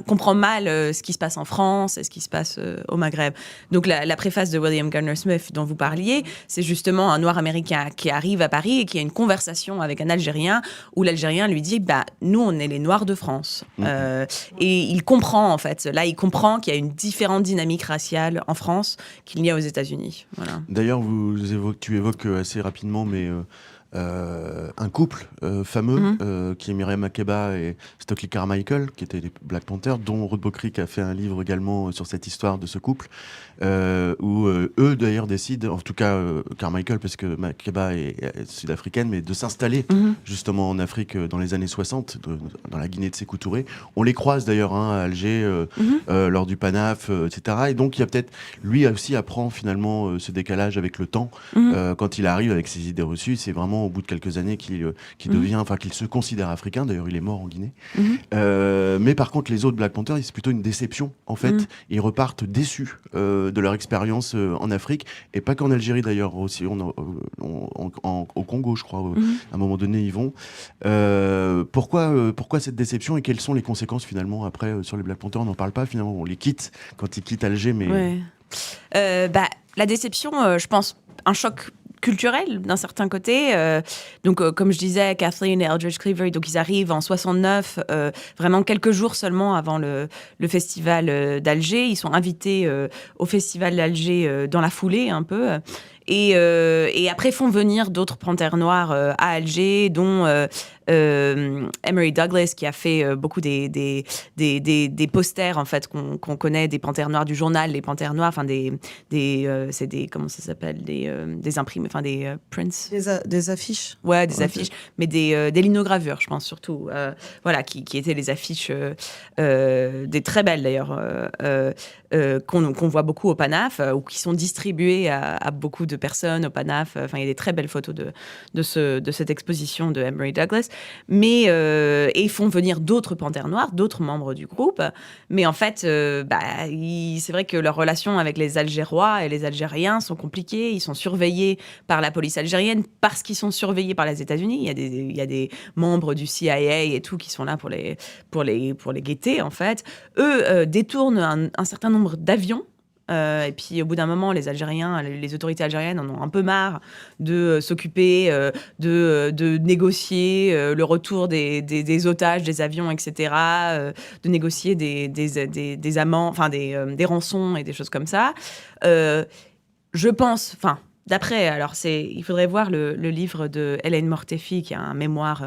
comprend mal ce qui se passe en France et ce qui se passe au Maghreb. Donc la préface de William Gardner Smith dont vous parliez, c'est justement un Noir américain qui arrive à Paris et qui a une conversation avec un Algérien où l'Algérien lui dit nous on est les Noirs de France, et il comprend en fait. Là il comprend qu'il y a une différente dynamique raciale en France qu'il n'y a aux États-Unis. Voilà. D'ailleurs, tu évoques assez rapidement, mais un couple fameux qui est Myriam Makeba et Stokely Carmichael, qui étaient les Black Panthers, dont Ruth Bocrick a fait un livre également sur cette histoire de ce couple, où eux d'ailleurs décident, en tout cas Carmichael, parce que Makeba est sud-africaine, mais de s'installer justement en Afrique dans les années 60, dans la Guinée de Sékou Touré. On les croise d'ailleurs à Alger lors du Panaf, etc. Et donc il y a peut-être, lui aussi apprend finalement ce décalage avec le temps quand il arrive avec ses idées reçues. C'est vraiment au bout de quelques années qu'il se considère africain. D'ailleurs, il est mort en Guinée. Mais par contre, les autres Black Panthers, c'est plutôt une déception, en fait. Ils repartent déçus de leur expérience en Afrique, et pas qu'en Algérie, d'ailleurs, aussi au Congo, je crois. À un moment donné, ils vont. Pourquoi cette déception, et quelles sont les conséquences, finalement, après, sur les Black Panthers? On n'en parle pas, finalement. On les quitte quand ils quittent Alger, mais... Ouais. La déception, je pense, un choc culturel d'un certain côté. Donc, comme je disais, Kathleen et Eldridge Cleaver, donc ils arrivent en 69, vraiment quelques jours seulement avant le festival d'Alger. Ils sont invités au festival d'Alger dans la foulée un peu. Et après font venir d'autres panthères noires à Alger, dont Emory Douglas, qui a fait beaucoup des posters en fait qu'on connaît des panthères noires du journal, les panthères noires, enfin c'est des comment ça s'appelle, des imprimés, enfin des prints, des affiches. Ouais, des affiches, mais des linogravures, je pense surtout. Voilà, qui étaient les affiches des très belles d'ailleurs. Qu'on voit beaucoup au Panaf, ou qui sont distribuées à beaucoup de personnes au Panaf. Enfin, il y a des très belles photos de cette exposition de Emory Douglas. Mais et ils font venir d'autres panthères noires, d'autres membres du groupe. Mais en fait, c'est vrai que leurs relations avec les Algérois et les Algériens sont compliquées. Ils sont surveillés par la police algérienne parce qu'ils sont surveillés par les États-Unis. Il y a des membres du CIA et tout qui sont là pour les guetter, en fait. Eux détournent un certain nombre d'avions. Et puis au bout d'un moment, les autorités algériennes en ont un peu marre de s'occuper, de négocier le retour des otages, des avions, etc., de négocier des amants, enfin des rançons et des choses comme ça. Je pense, enfin d'après, alors il faudrait voir le livre de Hélène Mortefi, qui a un mémoire,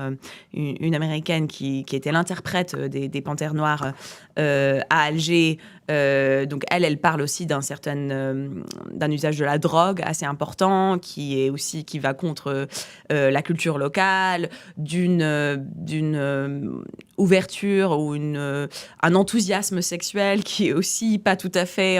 une américaine qui était l'interprète des Panthères Noires à Alger. Donc elle parle aussi d'un usage de la drogue assez important, qui va contre la culture locale, d'une ouverture ou un enthousiasme sexuel qui est aussi pas tout à fait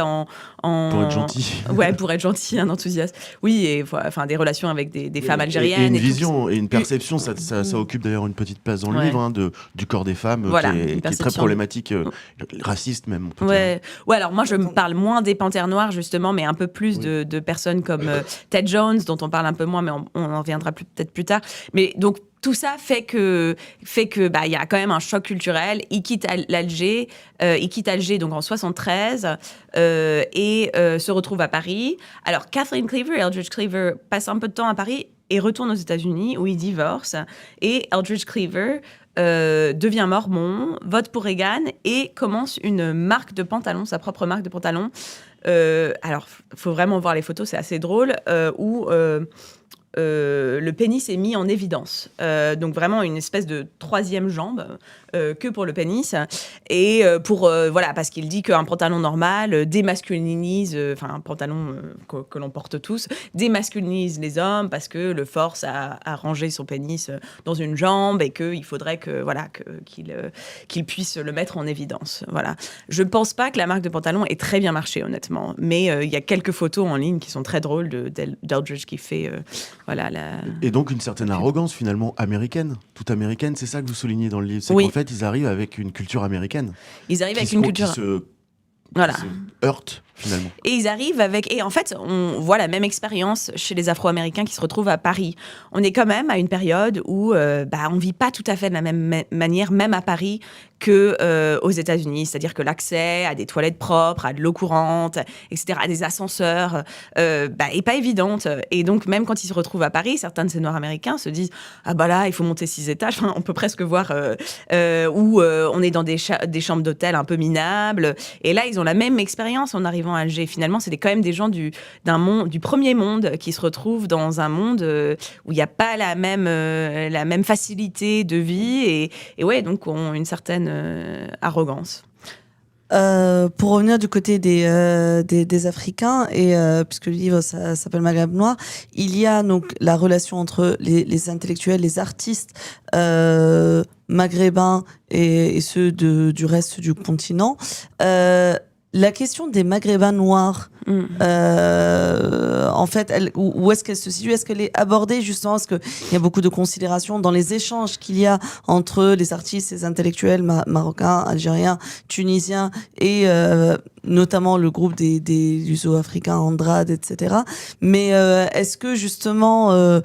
pour être gentil. Ouais, pour être gentil, un enthousiasme. Oui, et enfin des relations avec des femmes algériennes. Et une vision et une perception, ça occupe d'ailleurs une petite place dans le livre, du corps des femmes, voilà, qui est très problématique, raciste même. Ouais, alors moi je me parle moins des Panthères Noires justement, mais un peu plus de personnes comme Ted Jones, dont on parle un peu moins, mais on en reviendra peut-être plus tard. Mais donc tout ça fait que il y a quand même un choc culturel. Il quitte Alger donc en 73 et se retrouve à Paris. Alors Kathleen Cleaver et Eldridge Cleaver passent un peu de temps à Paris et retournent aux États-Unis où ils divorcent. Et Eldridge Cleaver devient mormon, vote pour Reagan et commence une marque de pantalons, sa propre marque de pantalons. Alors, il faut vraiment voir les photos, c'est assez drôle, où le pénis est mis en évidence. Donc vraiment une espèce de troisième jambe que pour le pénis. Et parce qu'il dit qu'un pantalon normal démasculinise, un pantalon que l'on porte tous, démasculinise les hommes parce que le force à ranger son pénis dans une jambe et qu'il faudrait qu'il puisse le mettre en évidence. Voilà. Je ne pense pas que la marque de pantalon ait très bien marché, honnêtement. Mais il y a quelques photos en ligne qui sont très drôles d'Eldridge qui fait... Et donc une certaine arrogance finalement américaine, toute américaine, c'est ça que vous soulignez dans le livre, c'est qu'en fait ils arrivent avec une culture américaine. Ils arrivent avec une culture... qui se heurte finalement. Et ils arrivent et en fait on voit la même expérience chez les Afro-Américains qui se retrouvent à Paris. On est quand même à une période où on vit pas tout à fait de la même manière, même à Paris, que aux États-Unis, c'est-à-dire que l'accès à des toilettes propres, à de l'eau courante, etc., à des ascenseurs, est pas évidente. Et donc même quand ils se retrouvent à Paris, certains de ces Noirs américains se disent là il faut monter 6 étages. Enfin, on peut presque voir où on est dans des chambres d'hôtel un peu minables. Et là ils ont la même expérience en arrivant à Alger. Finalement, c'est quand même des gens du premier monde qui se retrouvent dans un monde où il n'y a pas la même facilité de vie et ouais, donc ont une certaine arrogance. Pour revenir du côté des Africains, et puisque le livre s'appelle Maghreb Noir, il y a donc la relation entre les intellectuels, les artistes maghrébins et ceux du reste du continent. La question des Maghrébins noirs, en fait, où est-ce qu'elle se situe? Est-ce qu'elle est abordée justement? Parce qu'il y a beaucoup de considérations dans les échanges qu'il y a entre les artistes, les intellectuels marocains, algériens, tunisiens et notamment le groupe des Luso-africains, Andrade, etc. Mais est-ce que justement,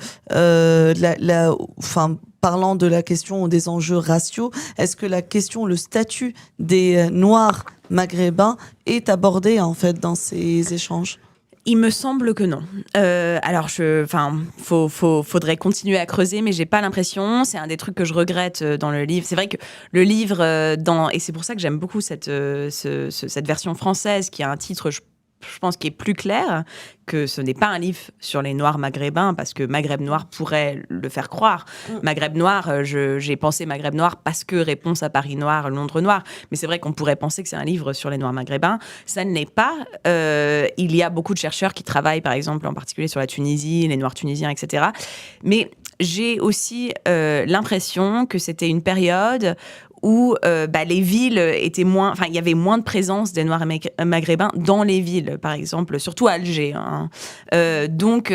parlant de la question des enjeux raciaux, est-ce que la question, le statut des Noirs maghrébins est abordé en fait dans ces échanges? Il me semble que non. Alors, faudrait continuer à creuser, mais j'ai pas l'impression. C'est un des trucs que je regrette dans le livre. C'est vrai que le livre, et c'est pour ça que j'aime beaucoup cette version française qui a un titre, je pense, qui est plus clair, que ce n'est pas un livre sur les Noirs maghrébins, parce que Maghreb Noir pourrait le faire croire. Maghreb Noir, j'ai pensé Maghreb Noir parce que réponse à Paris Noir, Londres Noir, mais c'est vrai qu'on pourrait penser que c'est un livre sur les Noirs maghrébins. Ça ne l'est pas. Il y a beaucoup de chercheurs qui travaillent, par exemple, en particulier sur la Tunisie, les Noirs tunisiens, etc. Mais j'ai aussi l'impression que c'était une période où les villes étaient moins... Enfin, il y avait moins de présence des Noirs maghrébins dans les villes, par exemple, surtout à Alger. Donc,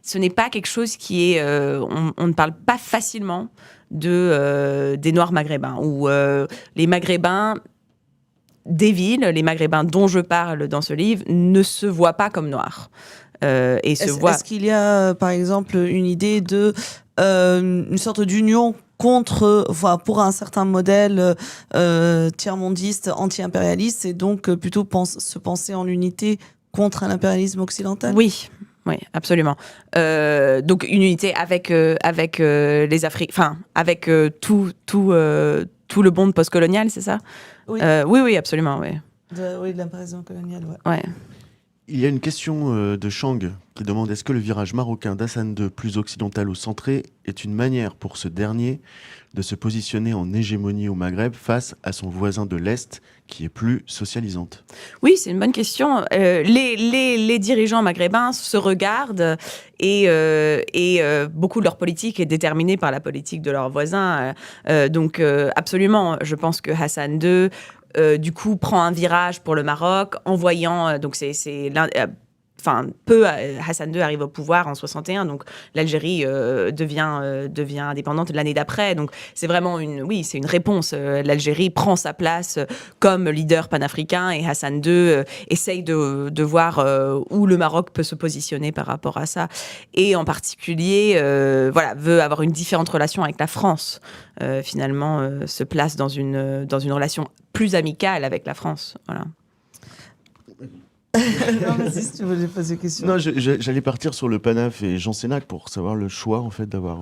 ce n'est pas quelque chose qui est... on ne parle pas facilement des Noirs maghrébins, ou les Maghrébins des villes, les Maghrébins dont je parle dans ce livre, ne se voient pas comme noirs. Est-ce qu'il y a, par exemple, une idée de une sorte d'union pour un certain modèle tiers-mondiste, anti-impérialiste, et donc plutôt se penser en unité contre l'impérialisme occidental? Oui, absolument. Donc une unité avec les Africains, avec tout le monde postcolonial, c'est ça? Oui. Oui, absolument, oui. De l'impérialisme colonial, ouais. Il y a une question de Chang qui demande est-ce que le virage marocain d'Hassan II plus occidentalo-centré est une manière pour ce dernier de se positionner en hégémonie au Maghreb face à son voisin de l'Est qui est plus socialisante? Oui, c'est une bonne question. Les dirigeants maghrébins se regardent et beaucoup de leur politique est déterminée par la politique de leurs voisins. Donc absolument, je pense que Hassan II du coup prend un virage pour le Maroc en voyant donc Hassan II arrive au pouvoir en 61, donc l'Algérie devient indépendante l'année d'après. Donc c'est vraiment une réponse. L'Algérie prend sa place comme leader panafricain et Hassan II essaye de voir où le Maroc peut se positionner par rapport à ça. Et en particulier, veut avoir une différente relation avec la France. Finalement, se place dans une relation plus amicale avec la France. Voilà. Non, vas-y, si tu voulais poser une question. Non, j'allais partir sur le Panaf et Jean Sénac pour savoir le choix en fait d'avoir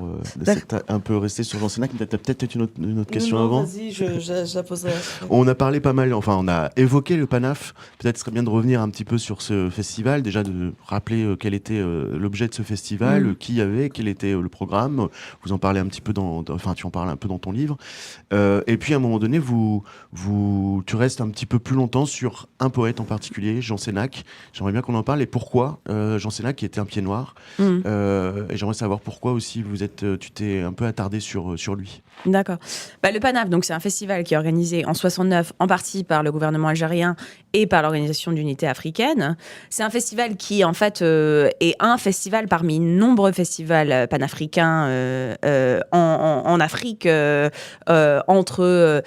un peu resté sur Jean Sénac. T'as peut-être une autre question avant. Vas-y, je la poserai. On a parlé pas mal, enfin on a évoqué le Panaf. Peut-être serait bien de revenir un petit peu sur ce festival, déjà de rappeler quel était l'objet de ce festival, qui y avait, quel était le programme. Vous en parlez un petit peu tu en parles un peu dans ton livre. Et puis à un moment donné, tu restes un petit peu plus longtemps sur un poète en particulier, Jean Sénac. J'aimerais bien qu'on en parle et pourquoi Jean Sénac qui était un pied noir. Et j'aimerais savoir pourquoi aussi tu t'es un peu attardé sur lui. D'accord. Le Panaf, donc c'est un festival qui est organisé en 69 en partie par le gouvernement algérien et par l'Organisation d'unité africaine. C'est un festival qui en fait est un festival parmi nombreux festivals panafricains en Afrique entre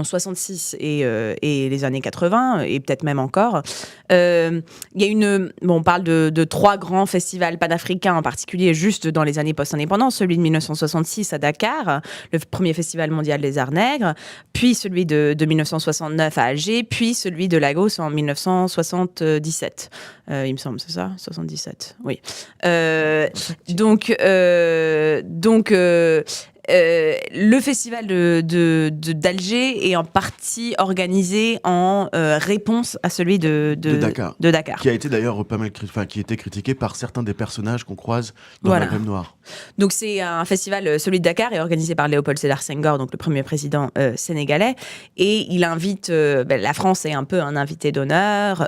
66 et les années 80 et peut-être même encore. Il y a on parle de trois grands festivals panafricains en particulier juste dans les années post-indépendance, celui de 1966 à Dakar, le premier festival mondial des arts nègres, puis celui de 1969 à Alger, puis celui de Lagos en 1977. Il me semble, c'est ça ? 77, oui. Le festival d'Alger est en partie organisé en réponse à celui de Dakar. Qui a été d'ailleurs qui était critiqué par certains des personnages qu'on croise dans le Maghreb noir. Donc c'est un festival, celui de Dakar est organisé par Léopold Sédar Senghor, donc le premier président sénégalais, et il invite, la France est un peu un invité d'honneur,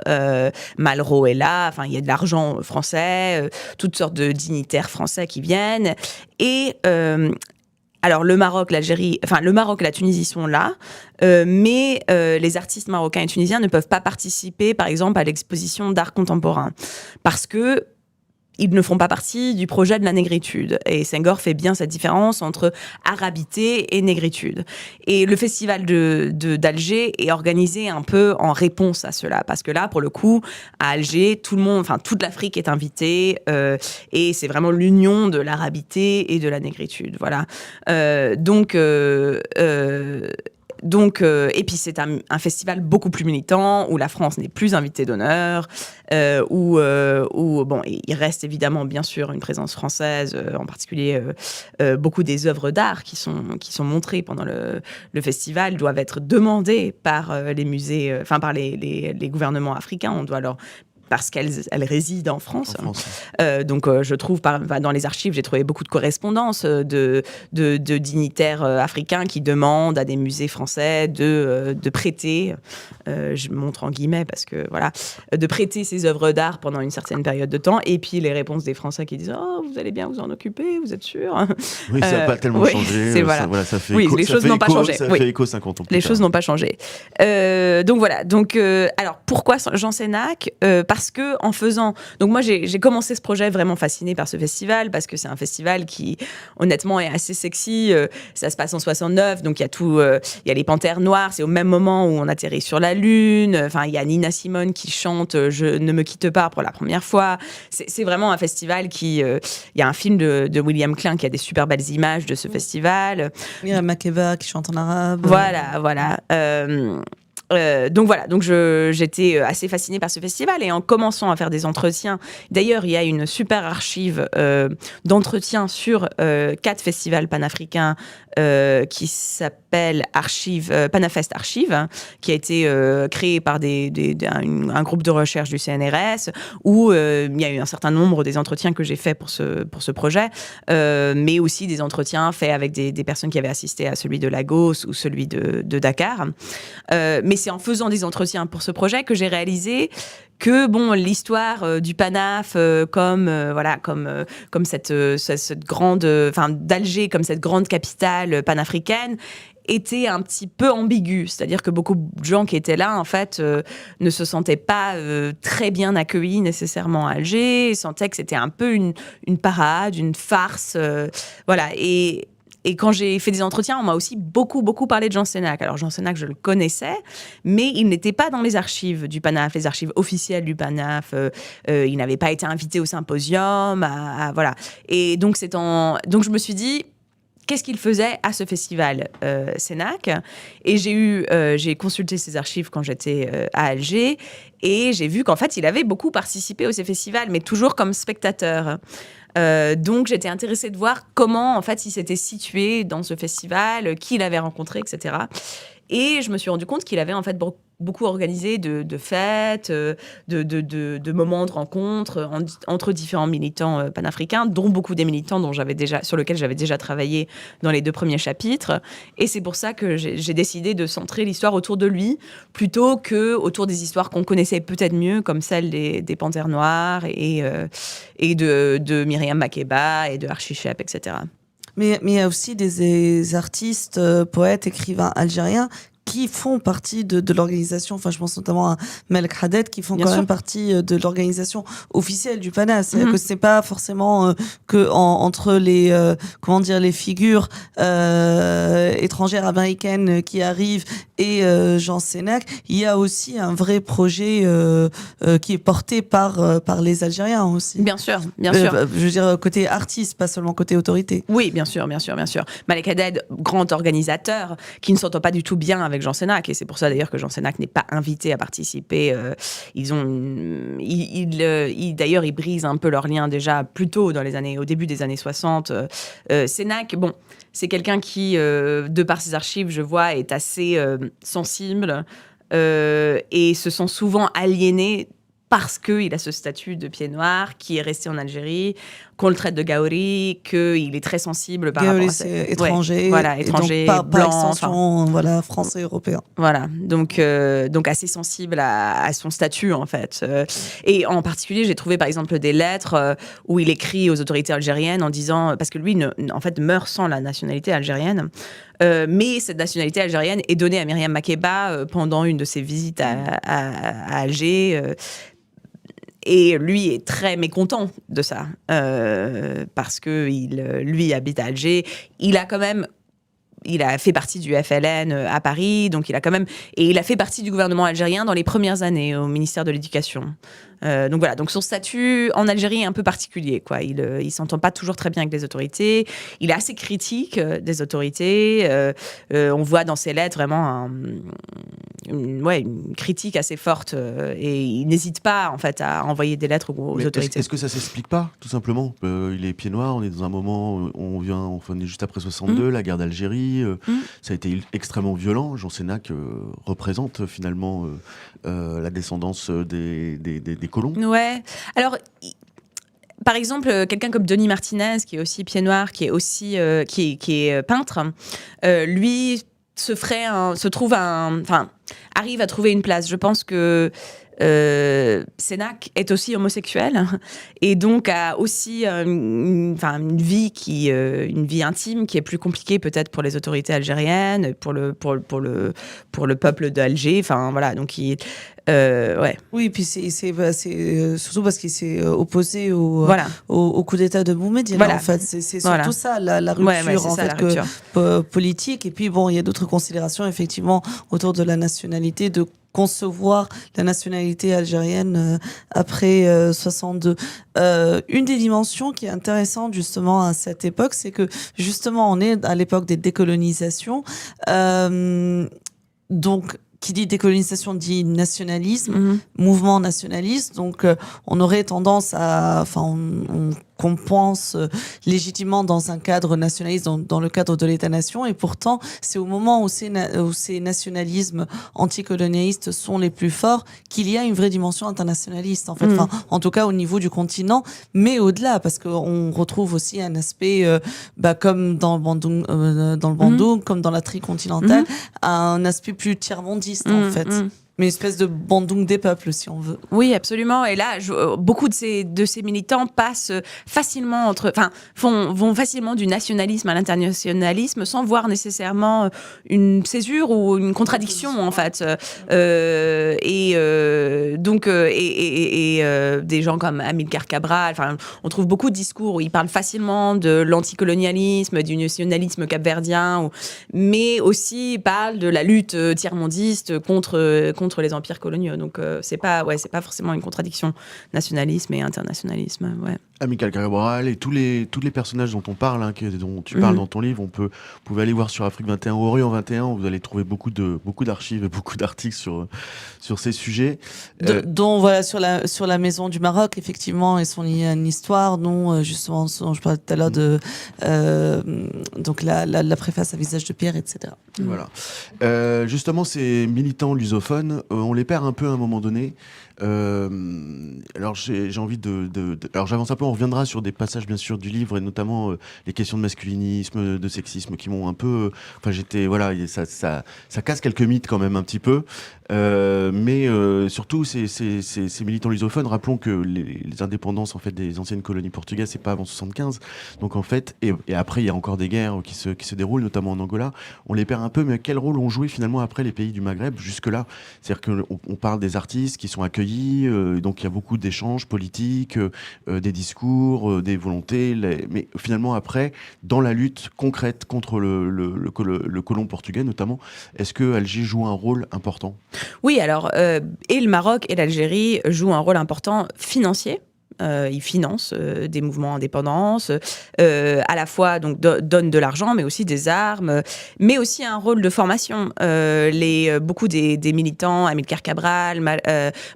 Malraux est là, il y a de l'argent français, toutes sortes de dignitaires français qui viennent, et alors le Maroc, l'Algérie, le Maroc et la Tunisie sont là, mais les artistes marocains et tunisiens ne peuvent pas participer, par exemple, à l'exposition d'art contemporain, parce que ils ne font pas partie du projet de la négritude. Et Senghor fait bien cette différence entre arabité et négritude. Et le festival d'Alger est organisé un peu en réponse à cela. Parce que là, pour le coup, à Alger, toute l'Afrique est invitée. Et c'est vraiment l'union de l'arabité et de la négritude. Voilà. Et puis c'est un festival beaucoup plus militant où la France n'est plus invitée d'honneur, où il reste évidemment bien sûr une présence française, en particulier beaucoup des œuvres d'art qui sont montrées pendant le festival doivent être demandées par les musées, par les gouvernements africains. On doit leur parce qu'elle réside en France. Donc, je trouve, dans les archives, j'ai trouvé beaucoup de correspondances de dignitaires africains qui demandent à des musées français de prêter, je montre en guillemets parce que voilà, de prêter ces œuvres d'art pendant une certaine période de temps. Et puis, les réponses des Français qui disent « Oh, vous allez bien vous en occuper, vous êtes sûr ?» Oui, ça n'a pas tellement changé. Ça fait les choses n'ont pas changé. Ça fait écho 50 ans plus Les tard. choses n'ont pas changé. Donc, voilà. Alors, pourquoi Jean Sénac ? Parce que en faisant... Donc moi, j'ai commencé ce projet vraiment fascinée par ce festival, parce que c'est un festival qui, honnêtement, est assez sexy. Ça se passe en 69, donc il y a les Panthères Noires, c'est au même moment où on atterrit sur la Lune. Il y a Nina Simone qui chante « Je ne me quitte pas » pour la première fois. C'est vraiment un festival qui... Il y a un film de William Klein qui a des super belles images de ce festival. Il y a Makeba qui chante en arabe. Voilà. Donc voilà, donc j'étais assez fascinée par ce festival et en commençant à faire des entretiens, d'ailleurs il y a une super archive d'entretiens sur 4 festivals panafricains qui s'appelle Panafest Archive, qui a été créé par un groupe de recherche du CNRS, où il y a eu un certain nombre des entretiens que j'ai faits pour ce projet, mais aussi des entretiens faits avec des personnes qui avaient assisté à celui de Lagos ou celui de Dakar. Mais c'est en faisant des entretiens pour ce projet que j'ai réalisé que l'histoire du Panaf comme cette grande, d'Alger comme cette grande capitale panafricaine était un petit peu ambiguë, c'est-à-dire que beaucoup de gens qui étaient là en fait ne se sentaient pas très bien accueillis nécessairement à Alger, sentaient que c'était un peu une parade, une farce, voilà. Et quand j'ai fait des entretiens, on m'a aussi beaucoup parlé de Jean Sénac. Alors Jean Sénac, je le connaissais, mais il n'était pas dans les archives du Panaf, les archives officielles du Panaf. Il n'avait pas été invité au symposium, voilà. Et donc je me suis dit, qu'est-ce qu'il faisait à ce festival Sénac ? Et j'ai consulté ses archives quand j'étais à Alger, et j'ai vu qu'en fait, il avait beaucoup participé à ces festivals, mais toujours comme spectateur. Donc j'étais intéressée de voir comment en fait il s'était situé dans ce festival, qui il avait rencontré, etc. Et je me suis rendu compte qu'il avait en fait beaucoup organisé de fêtes, de moments de rencontres entre différents militants panafricains, dont beaucoup des militants sur lesquels j'avais déjà travaillé dans les 2 premiers chapitres. Et c'est pour ça que j'ai décidé de centrer l'histoire autour de lui, plutôt que autour des histoires qu'on connaissait peut-être mieux, comme celle des Panthères Noires et de Myriam Makeba et de Archie Shepp, etc. Mais il y a aussi des artistes, poètes, écrivains algériens qui font partie de l'organisation, enfin je pense notamment à Melek Haddad, qui font Bien quand sûr. même partie de l'organisation officielle du Panaf. C'est-à-dire que c'est pas forcément que entre les les figures étrangères américaines qui arrivent et Jean Sénac, il y a aussi un vrai projet qui est porté par les Algériens aussi. Bien sûr, bien sûr. Je veux dire côté artiste, pas seulement côté autorité. Oui, bien sûr. Malek Haddad, grand organisateur, qui ne s'entend pas du tout bien avec Jean Sénac, et c'est pour ça d'ailleurs que Jean Sénac n'est pas invité à participer. D'ailleurs, ils brisent un peu leurs liens déjà plus tôt au début des années 60. Sénac, c'est quelqu'un qui, de par ses archives, je vois, est assez sensible et se sent souvent aliéné parce qu'il a ce statut de pied noir, qui est resté en Algérie, qu'on le traite de Gaori, qu'il est très sensible par rapport à ça. C'est étranger, étranger, et donc blanc, par extension, français, européen. Voilà, donc assez sensible à son statut en fait. Et en particulier, j'ai trouvé par exemple des lettres où il écrit aux autorités algériennes en disant, parce que lui en fait meurt sans la nationalité algérienne, mais cette nationalité algérienne est donnée à Myriam Makeba pendant une de ses visites à Alger. Et lui est très mécontent de ça, parce que lui habite à Alger. Il a fait partie du FLN à Paris, donc il a fait partie du gouvernement algérien dans les premières années au ministère de l'Éducation. Donc voilà, donc son statut en Algérie est un peu particulier, quoi. Il s'entend pas toujours très bien avec les autorités. Il est assez critique des autorités. On voit dans ses lettres vraiment une critique assez forte, et il n'hésite pas en fait à envoyer des lettres aux autorités. Est-ce que ça s'explique pas, tout simplement? Il est pied noir, on est dans un moment, on est juste après 62, la guerre d'Algérie, ça a été extrêmement violent. Jean Sénac représente finalement la descendance des colons. Ouais. Alors, par exemple, quelqu'un comme Denis Martinez, qui est aussi pied noir, qui est aussi qui est peintre, lui arrive à trouver une place. Je pense que Sénac est aussi homosexuel et donc a aussi une vie intime qui est plus compliquée peut-être pour les autorités algériennes, pour le peuple d'Alger. Enfin voilà, donc ouais. Oui, puis c'est surtout parce qu'il s'est opposé au coup d'État de Boumediene. Voilà. En fait, c'est surtout ça la rupture politique. Et puis il y a d'autres considérations effectivement autour de la nationalité, de concevoir la nationalité algérienne après 62. Une des dimensions qui est intéressante justement à cette époque, c'est que justement on est à l'époque des décolonisations. Donc qui dit décolonisation dit nationalisme, mouvement nationaliste. Donc, on aurait tendance à, on compense légitimement dans un cadre nationaliste, dans le cadre de l'État-nation. Et pourtant, c'est au moment où ces nationalismes anticolonialistes sont les plus forts qu'il y a une vraie dimension internationaliste, en fait. En tout cas, au niveau du continent, mais au-delà, parce qu'on retrouve aussi un aspect, comme dans le Bandung, comme dans la tricontinentale, un aspect plus tiers-mondiste, en fait. Mais une espèce de Bandung des peuples, si on veut. Oui, absolument. Et là, beaucoup de ces militants passent facilement vont facilement du nationalisme à l'internationalisme sans voir nécessairement une césure ou une contradiction, en fait. Des gens comme Amilcar Cabral, on trouve beaucoup de discours où ils parlent facilement de l'anticolonialisme, du nationalisme capverdien, mais aussi ils parlent de la lutte tiers-mondiste contre les empires coloniaux. Donc, c'est pas forcément une contradiction, nationalisme et internationalisme. Ouais. Amilcar Cabral et tous les personnages dont on parle, dont tu parles dans ton livre, vous pouvez aller voir sur Afrique 21 ou Orient 21, où vous allez trouver beaucoup d'archives et beaucoup d'articles sur ces sujets. Dont sur la maison du Maroc, effectivement, et son histoire, dont justement dont je parlais tout à l'heure de donc la préface à visage de pierre, etc. Voilà. Justement, ces militants lusophones, on les perd un peu à un moment donné. Alors j'ai envie alors j'avance un peu, on reviendra sur des passages bien sûr du livre et notamment les questions de masculinisme, de sexisme qui m'ont un peu, ça casse quelques mythes quand même un petit peu, mais surtout ces militants lusophones, rappelons que les indépendances en fait des anciennes colonies portugaises, c'est pas avant 75, donc en fait et après il y a encore des guerres qui se déroulent notamment en Angola, on les perd un peu, mais quel rôle ont joué finalement après les pays du Maghreb jusque là, c'est-à-dire qu'on parle des artistes qui sont accueillis, donc il y a beaucoup d'échanges politiques, des discours, des volontés, mais finalement après, dans la lutte concrète contre le colon portugais notamment, est-ce que Alger joue un rôle important ? Oui, alors, et le Maroc et l'Algérie jouent un rôle important financier. Ils financent des mouvements d'indépendance, à la fois donc donnent de l'argent, mais aussi des armes, mais aussi un rôle de formation. Beaucoup des militants, Amilcar Cabral,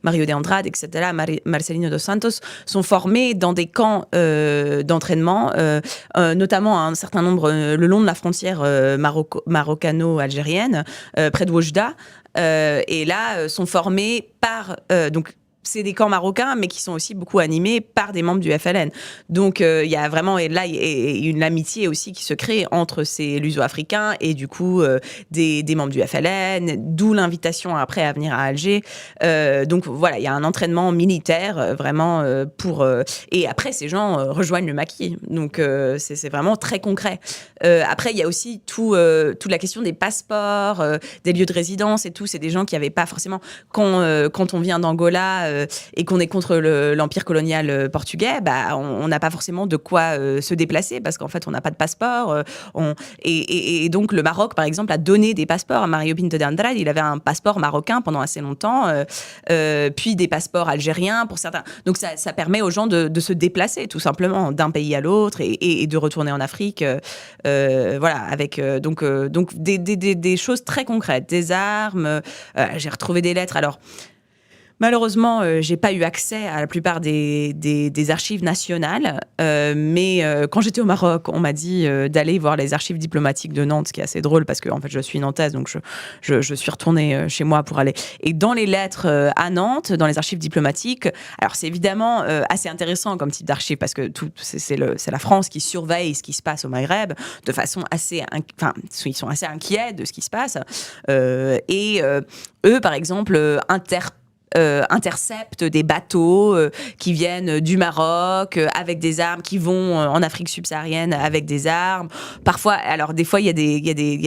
Mario de Andrade, etc., Marcelino dos Santos, sont formés dans des camps d'entraînement, notamment un certain nombre le long de la frontière maroccano-algérienne, près de Oujda, et là sont formés par c'est des camps marocains, mais qui sont aussi beaucoup animés par des membres du FLN. Donc, il y a vraiment, et là, une amitié aussi qui se crée entre ces luso-africains et du coup, des membres du FLN, d'où l'invitation après à venir à Alger. Donc, voilà, il y a un entraînement militaire, vraiment, et après, ces gens rejoignent le maquis. Donc, c'est vraiment très concret. Après, il y a aussi toute la question des passeports, des lieux de résidence et tout. C'est des gens qui n'avaient pas forcément... Quand on vient d'Angola... et qu'on est contre l'empire colonial portugais, on n'a pas forcément de quoi se déplacer parce qu'en fait, on n'a pas de passeport. Et donc, le Maroc, par exemple, a donné des passeports à Mario Pinto de Andrade. Il avait un passeport marocain pendant assez longtemps, puis des passeports algériens pour certains. Donc, ça permet aux gens de se déplacer, tout simplement, d'un pays à l'autre et de retourner en Afrique. Voilà, avec donc des choses très concrètes, des armes. J'ai retrouvé des lettres. Alors, malheureusement, j'ai pas eu accès à la plupart des archives nationales, mais quand j'étais au Maroc, on m'a dit d'aller voir les archives diplomatiques de Nantes, ce qui est assez drôle parce que en fait, je suis nantaise, donc je suis retournée chez moi pour aller. Et dans les lettres à Nantes, dans les archives diplomatiques, alors c'est évidemment assez intéressant comme type d'archives parce que c'est la France qui surveille ce qui se passe au Maghreb de façon ils sont assez inquiets de ce qui se passe. Eux, par exemple, interceptent des bateaux qui viennent du Maroc avec des armes, qui vont en Afrique subsaharienne avec des armes. Parfois, alors des fois, il y a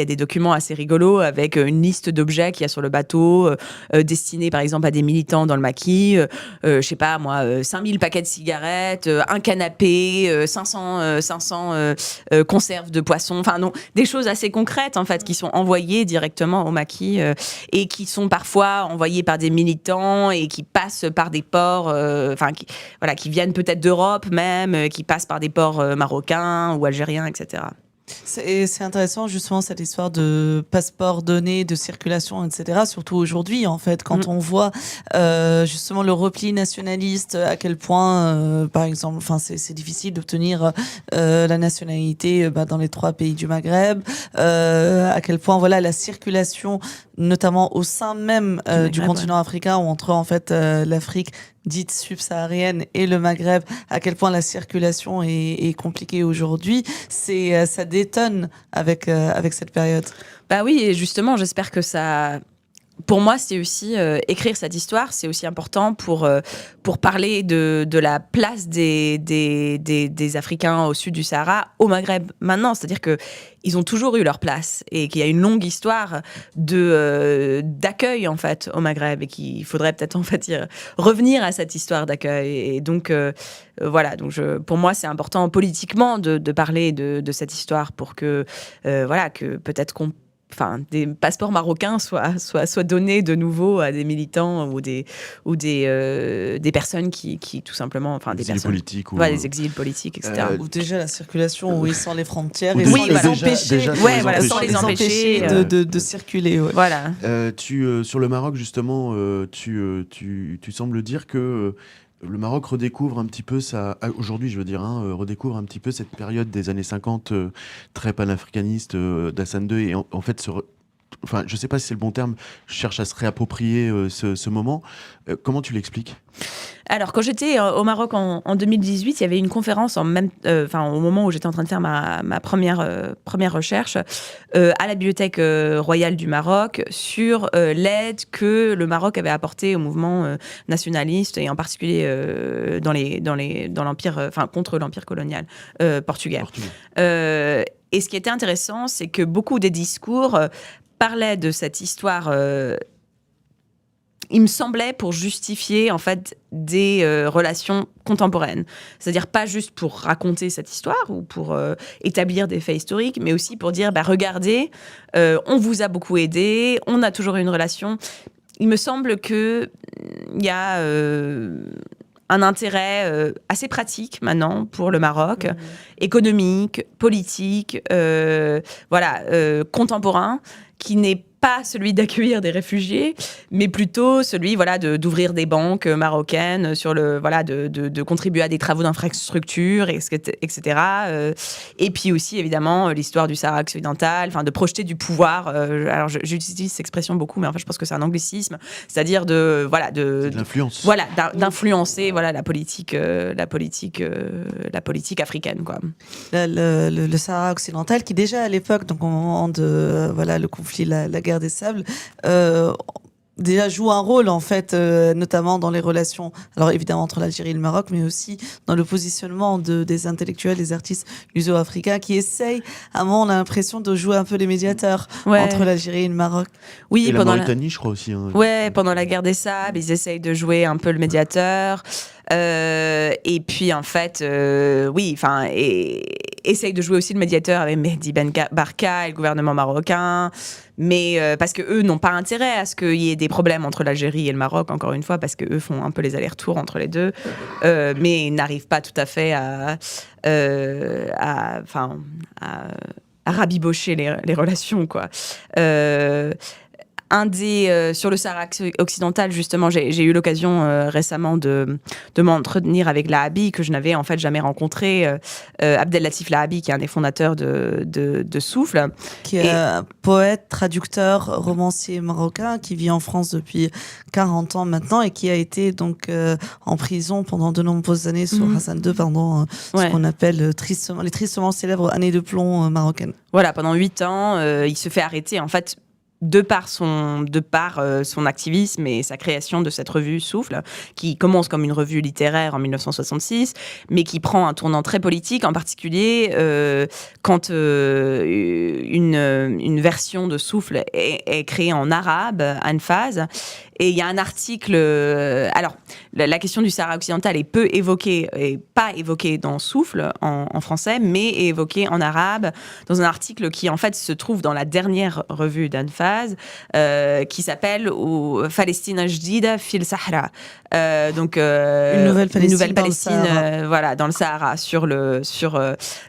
des documents assez rigolos avec une liste d'objets qu'il y a sur le bateau, destinés par exemple à des militants dans le maquis. Je sais pas moi, 5000 paquets de cigarettes, un canapé, 500 conserves de poissons. Enfin non, des choses assez concrètes en fait qui sont envoyées directement au maquis et qui sont parfois envoyées par des militants et qui passent par des ports, qui viennent peut-être d'Europe même, qui passent par des ports marocains ou algériens, etc. C'est intéressant justement cette histoire de passeport donné, de circulation, etc. Surtout aujourd'hui en fait, quand on voit justement le repli nationaliste, à quel point, par exemple, enfin c'est difficile d'obtenir la nationalité dans les 3 pays du Maghreb, à quel point voilà la circulation, notamment au sein même du continent africain, ou entre en fait l'Afrique dite subsaharienne et le Maghreb, à quel point la circulation est compliquée aujourd'hui, ça détonne avec cette période. Bah oui, et justement, j'espère que ça... Pour moi, c'est aussi écrire cette histoire, c'est aussi important pour parler de la place des Africains au sud du Sahara au Maghreb maintenant. C'est-à-dire qu'ils ont toujours eu leur place et qu'il y a une longue histoire d'accueil en fait au Maghreb et qu'il faudrait peut-être en fait revenir à cette histoire d'accueil. Et donc voilà, donc pour moi, c'est important politiquement de parler de cette histoire pour que voilà, que peut-être des passeports marocains soient donnés de nouveau à des militants ou des personnes qui tout simplement, des exils personnes politiques ou des exils politiques, etc. Ou déjà la circulation, oui, sans les frontières, ou et des- sans les déjà- empêcher, déjà sans les empêcher de circuler. Ouais. Voilà. Sur le Maroc, justement, tu sembles dire que le Maroc redécouvre un petit peu aujourd'hui, je veux dire, redécouvre un petit peu cette période des années 50 très panafricaniste d'Hassan II et en fait enfin, je sais pas si c'est le bon terme, je cherche à se réapproprier ce moment. Comment tu l'expliques ? Alors, quand j'étais au Maroc en 2018, il y avait une conférence au moment où j'étais en train de faire ma première recherche à la Bibliothèque royale du Maroc sur l'aide que le Maroc avait apportée au mouvement nationaliste et en particulier dans l'empire, contre l'empire colonial portugais. Et ce qui était intéressant, c'est que beaucoup des discours parlaient de cette histoire. Il me semblait pour justifier en fait des relations contemporaines, c'est-à-dire pas juste pour raconter cette histoire ou pour établir des faits historiques, mais aussi pour dire regardez, on vous a beaucoup aidé, on a toujours eu une relation. Il me semble que il y a un intérêt assez pratique maintenant pour le Maroc, économique, politique, contemporain, qui n'est pas celui d'accueillir des réfugiés, mais plutôt celui d'ouvrir des banques marocaines, de contribuer à des travaux d'infrastructure, etc. Et puis aussi, évidemment, l'histoire du Sahara occidental, de projeter du pouvoir. Alors, j'utilise cette expression beaucoup, mais en fait, je pense que c'est un anglicisme, c'est-à-dire de l'influence. D'influencer la politique africaine, quoi. Le Sahara occidental, qui déjà à l'époque, donc au moment de le conflit, la guerre des sables, déjà joue un rôle en fait, notamment dans les relations, alors évidemment entre l'Algérie et le Maroc, mais aussi dans le positionnement des intellectuels, des artistes luso-africains qui essayent, à un moment on a l'impression de jouer un peu les médiateurs entre l'Algérie et le Maroc. Oui, et la Mauritanie, je crois aussi. Ouais, pendant la guerre des sables, ils essayent de jouer un peu le médiateur. Et puis en fait, essayent de jouer aussi le médiateur avec Mehdi Ben Barka et le gouvernement marocain, mais parce que eux n'ont pas intérêt à ce qu'il y ait des problèmes entre l'Algérie et le Maroc, encore une fois, parce que eux font un peu les allers-retours entre les deux, mais n'arrivent pas tout à fait à rabibocher les relations, quoi. Sur le Sahara occidental, justement, j'ai eu l'occasion récemment de m'entretenir avec Lahabi, que je n'avais en fait jamais rencontré, Abdellatif Lahabi, qui est un des fondateurs de Souffle. Qui est poète, traducteur, romancier marocain, qui vit en France depuis 40 ans maintenant et qui a été donc en prison pendant de nombreuses années sous Hassan II pendant ce qu'on appelle les tristement célèbres années de plomb marocaines. Voilà, pendant 8 ans, il se fait arrêter en fait de par son activisme et sa création de cette revue Souffle, qui commence comme une revue littéraire en 1966, mais qui prend un tournant très politique, en particulier quand une version de Souffle est créée en arabe, Anfaz. Et il y a un article... alors, la question du Sahara occidental est peu évoquée, et pas évoquée dans Souffle en français, mais est évoquée en arabe, dans un article qui en fait se trouve dans la dernière revue d'Anfaz, qui s'appelle Palestine Jdida fil Sahara. Donc une nouvelle Palestine dans le Sahara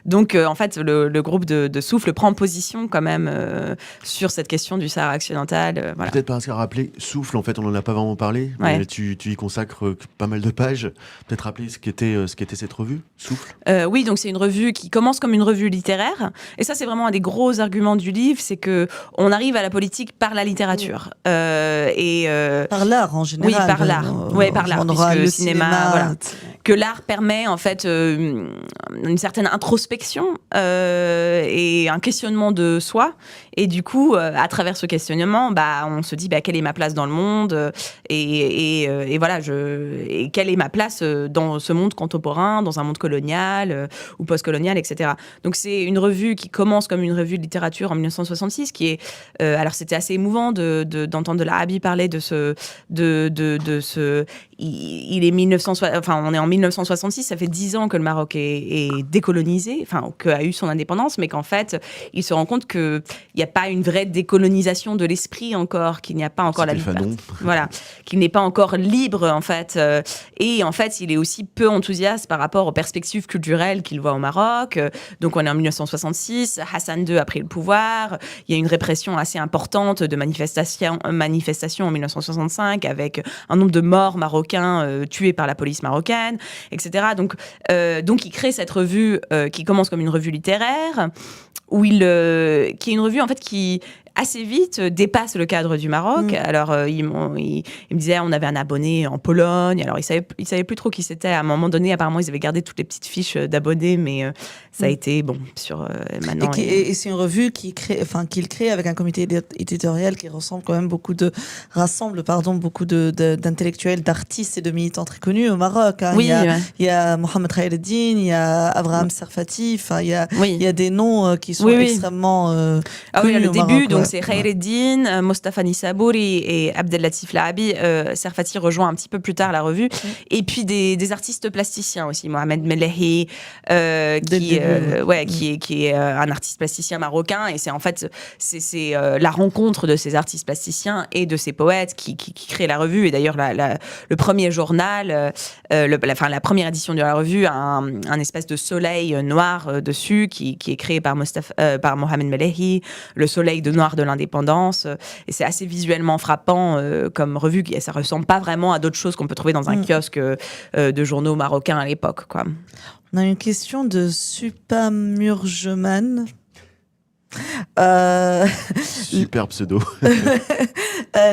donc en fait le groupe de Souffle prend position quand même sur cette question du Sahara occidental. Voilà. Peut-être parce qu'à rappeler Souffle, en fait on n'en a pas vraiment parlé, mais tu y consacres pas mal de pages. Peut-être rappeler ce qu'était cette revue Souffle. Oui, donc c'est une revue qui commence comme une revue littéraire, et ça c'est vraiment un des gros arguments du livre, c'est que on arrive à la politique par la littérature par l'art en général. Oui, par l'art. Par l'art, puisque le cinéma, voilà. Que l'art permet en fait une certaine introspection et un questionnement de soi. Et du coup, à travers ce questionnement, on se dit quelle est ma place dans le monde et voilà, et quelle est ma place dans ce monde contemporain, dans un monde colonial ou post-colonial, etc. Donc c'est une revue qui commence comme une revue de littérature en 1966, qui est alors c'était assez émouvant d'entendre de l'Arabi parler de ce il est on est en 1966, ça fait 10 ans que le Maroc est décolonisé, qu'a eu son indépendance, mais qu'en fait, il se rend compte qu'il n'y a pas une vraie décolonisation de l'esprit encore, qu'il n'y a pas encore la liberté. Voilà, qu'il n'est pas encore libre, en fait. Et en fait, il est aussi peu enthousiaste par rapport aux perspectives culturelles qu'il voit au Maroc. Donc, on est en 1966, Hassan II a pris le pouvoir, il y a une répression assez importante de manifestations en 1965, avec un nombre de morts marocains tués par la police marocaine, etc. Donc il crée cette revue qui commence comme une revue littéraire, qui est une revue en fait qui assez vite dépasse le cadre du Maroc. Alors il me disait, on avait un abonné en Pologne, alors il savait plus trop qui c'était. À un moment donné, apparemment ils avaient gardé toutes les petites fiches d'abonnés, mais ça a été sur maintenant. Et c'est une revue qu'il crée avec un comité éditorial qui rassemble beaucoup d'intellectuels, d'artistes et de militants très connus au Maroc. Hein. Oui, il y a Mohamed Khaireddine, il y a Abraham Serfati, il y a des noms qui sont extrêmement connus le au début, Maroc, donc c'est Khaireddine, Mostafa Nissabouri et Abdellatif Lahabi. Serfati rejoint un petit peu plus tard la revue. Et puis des artistes plasticiens aussi, Mohamed Melehi, qui est un artiste plasticien marocain. Et c'est en fait la rencontre de ces artistes plasticiens et de ces poètes qui crée la revue. Et d'ailleurs, le premier journal, la première édition de la revue a un espèce de soleil noir dessus qui est créé par Mohamed Melehi, le soleil de noir de l'indépendance. Et c'est assez visuellement frappant comme revue. Ça ressemble pas vraiment à d'autres choses qu'on peut trouver dans un kiosque de journaux marocains à l'époque, quoi. On a une question de Supamurgeman. Super pseudo.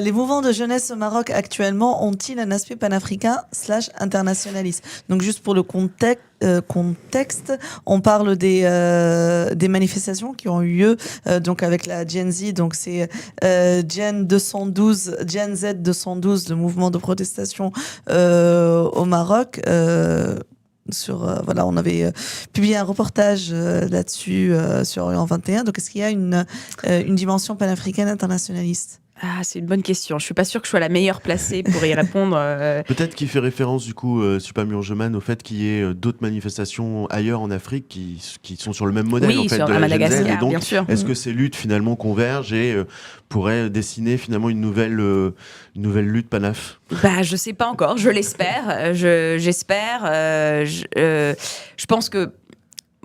Les mouvements de jeunesse au Maroc actuellement ont-ils un aspect panafricain / internationaliste? Donc juste pour le contexte, on parle des manifestations qui ont eu lieu donc avec la Gen Z, donc c'est Gen Z 212, le mouvement de protestation au Maroc. On avait publié un reportage là-dessus sur Orient 21. Donc, est-ce qu'il y a une dimension panafricaine internationaliste? C'est une bonne question. Je suis pas sûre que je sois la meilleure placée pour y répondre. Peut-être qu'il fait référence, du coup, Supamurgeman, au fait qu'il y ait d'autres manifestations ailleurs en Afrique qui sont sur le même modèle, en fait, sur de la Madagascar, Gen Z. Et donc, bien sûr. est-ce que ces luttes, finalement, convergent et pourraient dessiner, finalement, une nouvelle lutte panaf? Je sais pas encore. Je l'espère. J'espère. Je pense que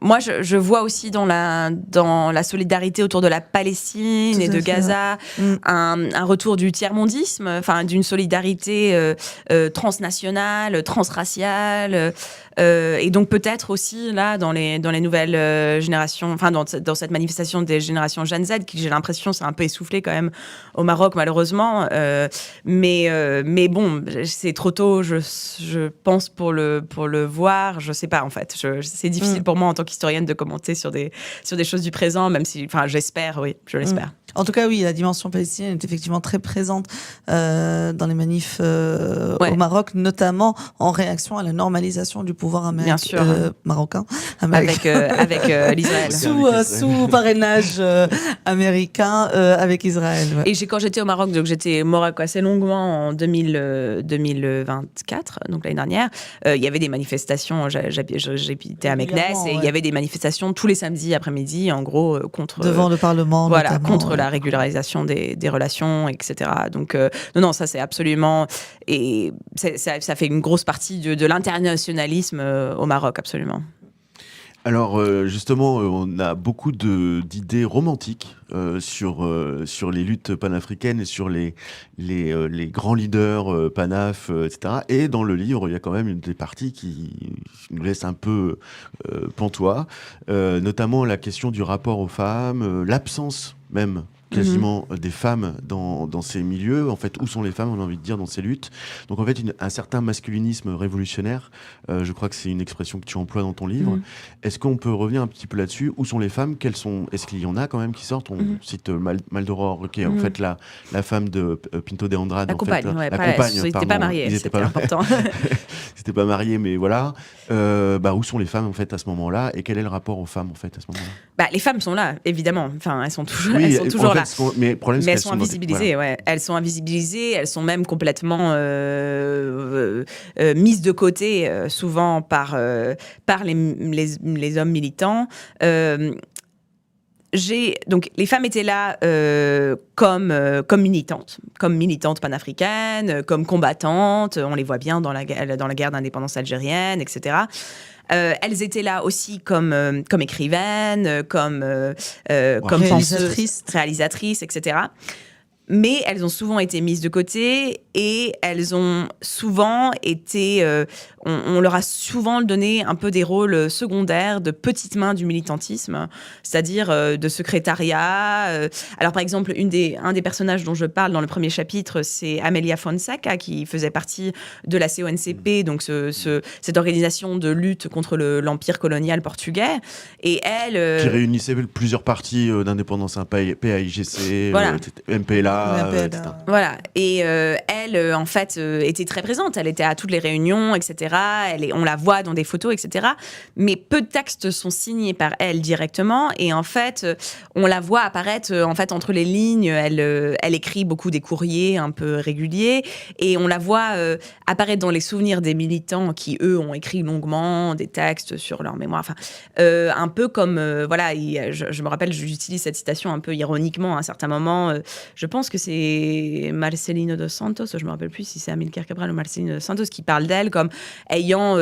moi, je vois aussi dans la solidarité autour de la Palestine et de Gaza un retour du tiers-mondisme, d'une solidarité transnationale, transraciale. Et donc peut-être aussi là dans les nouvelles générations, dans cette manifestation des générations Gen Z, qui j'ai l'impression c'est un peu essoufflé quand même au Maroc malheureusement, mais bon, c'est trop tôt, je pense pour le voir, je sais pas en fait, c'est difficile pour moi en tant qu'historienne de commenter sur des choses du présent, même si, enfin, j'espère, oui, je l'espère. En tout cas, oui, la dimension palestinienne est effectivement très présente dans les manifs au Maroc, notamment en réaction à la normalisation du pouvoir marocain. Avec l'Israël. Sous parrainage américain avec Israël. Ouais. Et quand j'étais au Maroc, donc j'étais au Maroc assez longuement en 2024, donc l'année dernière, il y avait des manifestations, j'habitais à Meknès, et il y avait des manifestations tous les samedis après-midi, en gros, contre... Devant le Parlement, voilà, notamment, contre la régularisation des relations, etc. Donc, non, ça c'est absolument... Et ça fait une grosse partie de l'internationalisme au Maroc, absolument. Alors justement, on a beaucoup d'idées romantiques sur les luttes panafricaines et sur les grands leaders panaf, etc. Et dans le livre, il y a quand même une des parties qui nous laisse un peu pantois, notamment la question du rapport aux femmes, l'absence même quasiment des femmes dans ces milieux. En fait, où sont les femmes, on a envie de dire, dans ces luttes. Donc en fait, un certain masculinisme révolutionnaire, je crois que c'est une expression que tu emploies dans ton livre. Est-ce qu'on peut revenir un petit peu là-dessus? Où sont les femmes? Est-ce qu'il y en a quand même qui sortent? On cite Maldoror, qui est en fait la femme de Pinto de Andrade. La compagne, la compagne, ils n'étaient pas mariés, c'était important. Ils n'étaient pas mariés, mais voilà. Où sont les femmes en fait à ce moment-là? Et quel est le rapport aux femmes en fait à ce moment-là? Les femmes sont là, évidemment. Enfin, elles sont toujours là. Mais elles sont invisibilisées, ouais. Elles sont invisibilisées, elles sont même complètement mises de côté, souvent par les hommes militants. Donc les femmes étaient là comme militantes panafricaines, comme combattantes. On les voit bien dans la guerre d'indépendance algérienne, etc. Elles étaient là aussi comme écrivaines, comme réalisatrices, etc. Mais elles ont souvent été mises de côté et elles ont souvent été... on leur a souvent donné un peu des rôles secondaires de petites mains du militantisme, c'est-à-dire de secrétariat. Alors par exemple, un des personnages dont je parle dans le premier chapitre, c'est Amélia Fonseca, qui faisait partie de la CONCP, donc cette organisation de lutte contre l'empire colonial portugais. Et elle... qui réunissait plusieurs partis d'indépendance, PAIGC, voilà. MPLA, etc. Voilà. Et elle, en fait, était très présente. Elle était à toutes les réunions, etc. On la voit dans des photos, etc. Mais peu de textes sont signés par elle directement. Et en fait, on la voit apparaître en fait, entre les lignes. Elle écrit beaucoup des courriers un peu réguliers. Et on la voit apparaître dans les souvenirs des militants qui, eux, ont écrit longuement des textes sur leur mémoire. Enfin, un peu comme... voilà, je me rappelle, j'utilise cette citation un peu ironiquement à un certain moment. Je pense que c'est Marcelino dos Santos, je ne me rappelle plus si c'est Amilcar Cabral ou Marcelino dos Santos, qui parle d'elle comme ayant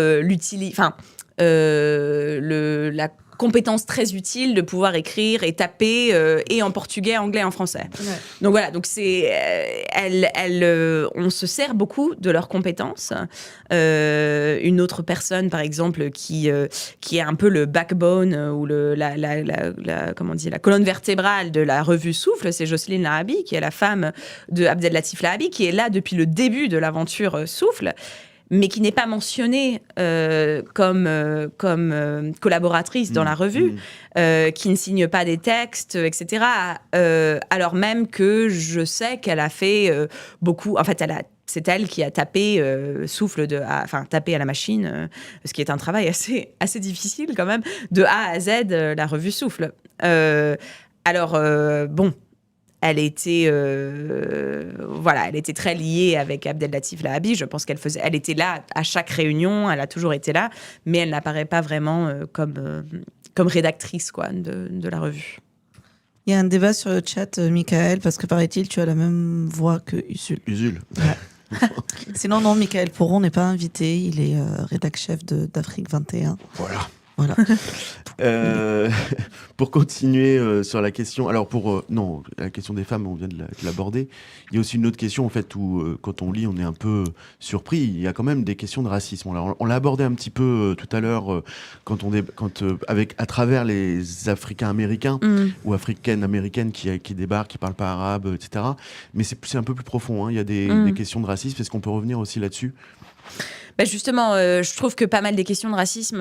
la compétence très utile de pouvoir écrire et taper et en portugais, anglais, en français. Ouais. Donc voilà, donc on se sert beaucoup de leurs compétences. Une autre personne, par exemple, qui est un peu le backbone ou la colonne vertébrale de la revue Souffle, c'est Jocelyne Lahabi, qui est la femme de Abdellatif Lahabi, qui est là depuis le début de l'aventure Souffle, mais qui n'est pas mentionnée comme collaboratrice dans la revue, qui ne signe pas des textes, etc. Alors même que je sais qu'elle a fait beaucoup... En fait, c'est elle qui a tapé tapé à la machine, ce qui est un travail assez difficile quand même, de A à Z, la revue Souffle. Elle était, elle était très liée avec Abdellatif Lahabi. Je pense elle était là à chaque réunion, elle a toujours été là, mais elle n'apparaît pas vraiment comme rédactrice de la revue. Il y a un débat sur le chat, Michael, parce que paraît-il, tu as la même voix que Usul. Usul. Ouais. Sinon, non, Michael Poron n'est pas invité. Il est rédac-chef d'Afrique 21. Voilà. Pour continuer sur la question, alors la question des femmes, on vient de l'aborder. Il y a aussi une autre question en fait où quand on lit, on est un peu surpris. Il y a quand même des questions de racisme. Alors, on l'a abordé un petit peu tout à l'heure à travers les Africains américains ou Africaines américaines qui débarquent, qui parlent pas arabe, etc. Mais c'est un peu plus profond. Hein. Il y a des questions de racisme. Est-ce qu'on peut revenir aussi là-dessus? Justement, je trouve que pas mal des questions de racisme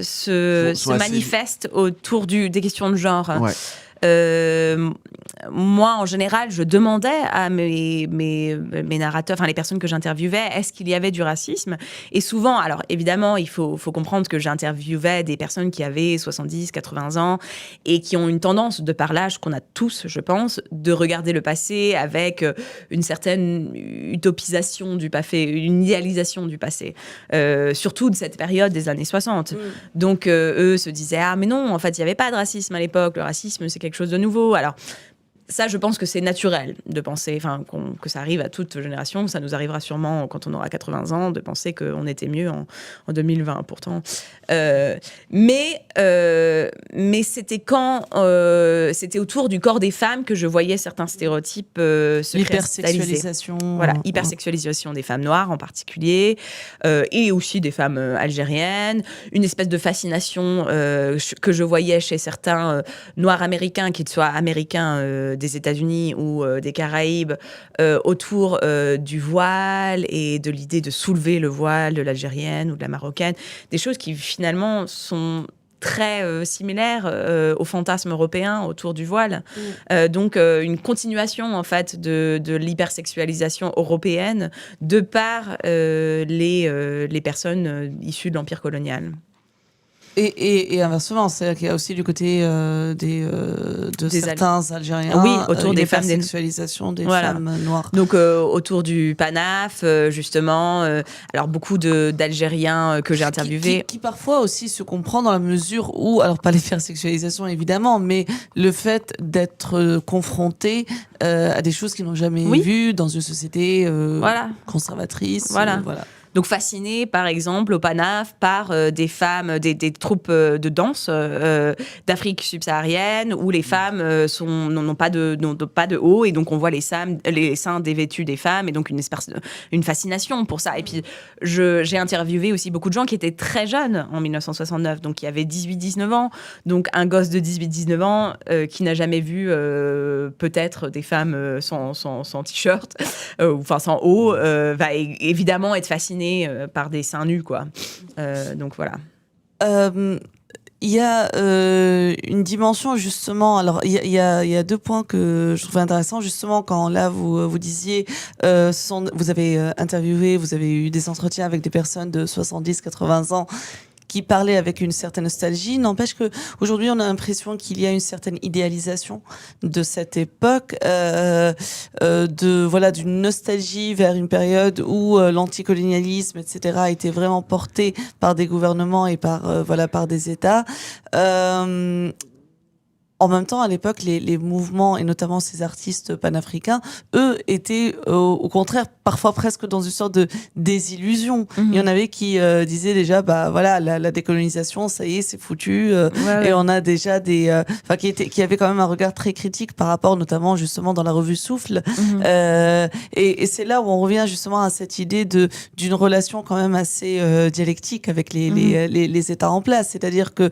se manifestent autour des questions de genre. Ouais. Moi, en général, je demandais à mes narrateurs, enfin les personnes que j'interviewais, est-ce qu'il y avait du racisme ? Et souvent, alors évidemment, il faut comprendre que j'interviewais des personnes qui avaient 70, 80 ans et qui ont une tendance, de par l'âge qu'on a tous, je pense, de regarder le passé avec une certaine utopisation du passé, une idéalisation du passé, surtout de cette période des années 60. Donc, eux se disaient « Ah, mais non, en fait, il n'y avait pas de racisme à l'époque, le racisme, c'est quelque chose de nouveau. » Alors, ça, je pense que c'est naturel de penser, que ça arrive à toute génération. Ça nous arrivera sûrement quand on aura 80 ans de penser qu'on était mieux en 2020, pourtant. Mais c'était c'était autour du corps des femmes que je voyais certains stéréotypes se L'hypersexualisation. Voilà, hypersexualisation des femmes noires en particulier, et aussi des femmes algériennes. Une espèce de fascination que je voyais chez certains noirs américains, qu'ils soient américains des États-Unis ou des Caraïbes, autour du voile et de l'idée de soulever le voile de l'algérienne ou de la marocaine. Des choses qui finalement sont très similaires au fantasme européen autour du voile. Donc une continuation en fait de l'hypersexualisation européenne de par les personnes issues de l'empire colonial. Et inversement, c'est-à-dire qu'il y a aussi du côté de certains Algériens, oui, autour des femmes, sexualisation des femmes noires. Donc autour du PANAF, justement, alors beaucoup d'Algériens que j'ai interviewés. Qui parfois aussi se comprend dans la mesure où, alors pas l'hypersexualisation évidemment, mais le fait d'être confronté à des choses qu'ils n'ont jamais vues dans une société conservatrice. Voilà. Donc fascinés, par exemple, au PANAF, par des femmes, des troupes de danse d'Afrique subsaharienne, où les femmes n'ont pas de haut, et donc on voit les seins dévêtus des femmes, et donc une fascination pour ça. Et puis j'ai interviewé aussi beaucoup de gens qui étaient très jeunes en 1969, donc qui avaient 18-19 ans. Donc un gosse de 18-19 ans qui n'a jamais vu peut-être des femmes sans t-shirt, enfin sans haut, va évidemment être fasciné par des seins nus, quoi. Donc voilà. Il y a une dimension justement. Alors il y a deux points que je trouvais intéressants justement quand là vous disiez vous avez interviewé, vous avez eu des entretiens avec des personnes de 70-80 ans qui parlaient avec une certaine nostalgie. N'empêche que aujourd'hui on a l'impression qu'il y a une certaine idéalisation de cette époque, d'une nostalgie vers une période où l'anticolonialisme, etc., a été vraiment porté par des gouvernements et par des États. En même temps, à l'époque, les mouvements, et notamment ces artistes panafricains, eux, étaient au contraire parfois presque dans une sorte de désillusion. Il y en avait qui disaient déjà, la décolonisation, ça y est, c'est foutu. Et on a déjà qui avaient quand même un regard très critique par rapport, notamment justement dans la revue Souffle. Et c'est là où on revient justement à cette idée d'une relation quand même assez dialectique avec les États en place. C'est-à-dire que,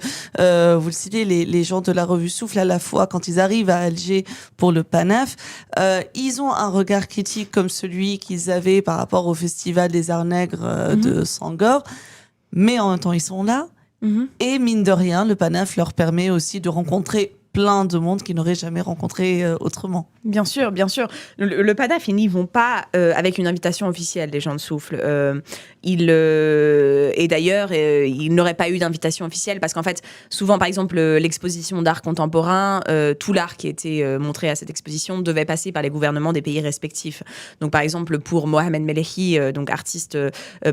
vous le citez, les gens de la revue Souffle, à la fois quand ils arrivent à Alger pour le PANAF, ils ont un regard critique comme celui qu'ils avaient par rapport au festival des Arts Nègres de Sangor, mais en même temps ils sont là, et mine de rien le PANAF leur permet aussi de rencontrer plein de monde qu'ils n'auraient jamais rencontré autrement. Bien sûr, bien sûr. Le PANAF, ils n'y vont pas avec une invitation officielle des gens de Souffle. Et d'ailleurs, ils n'auraient pas eu d'invitation officielle parce qu'en fait, souvent, par exemple, l'exposition d'art contemporain, tout l'art qui était montré à cette exposition devait passer par les gouvernements des pays respectifs. Donc, par exemple, pour Mohamed Melehi, donc artiste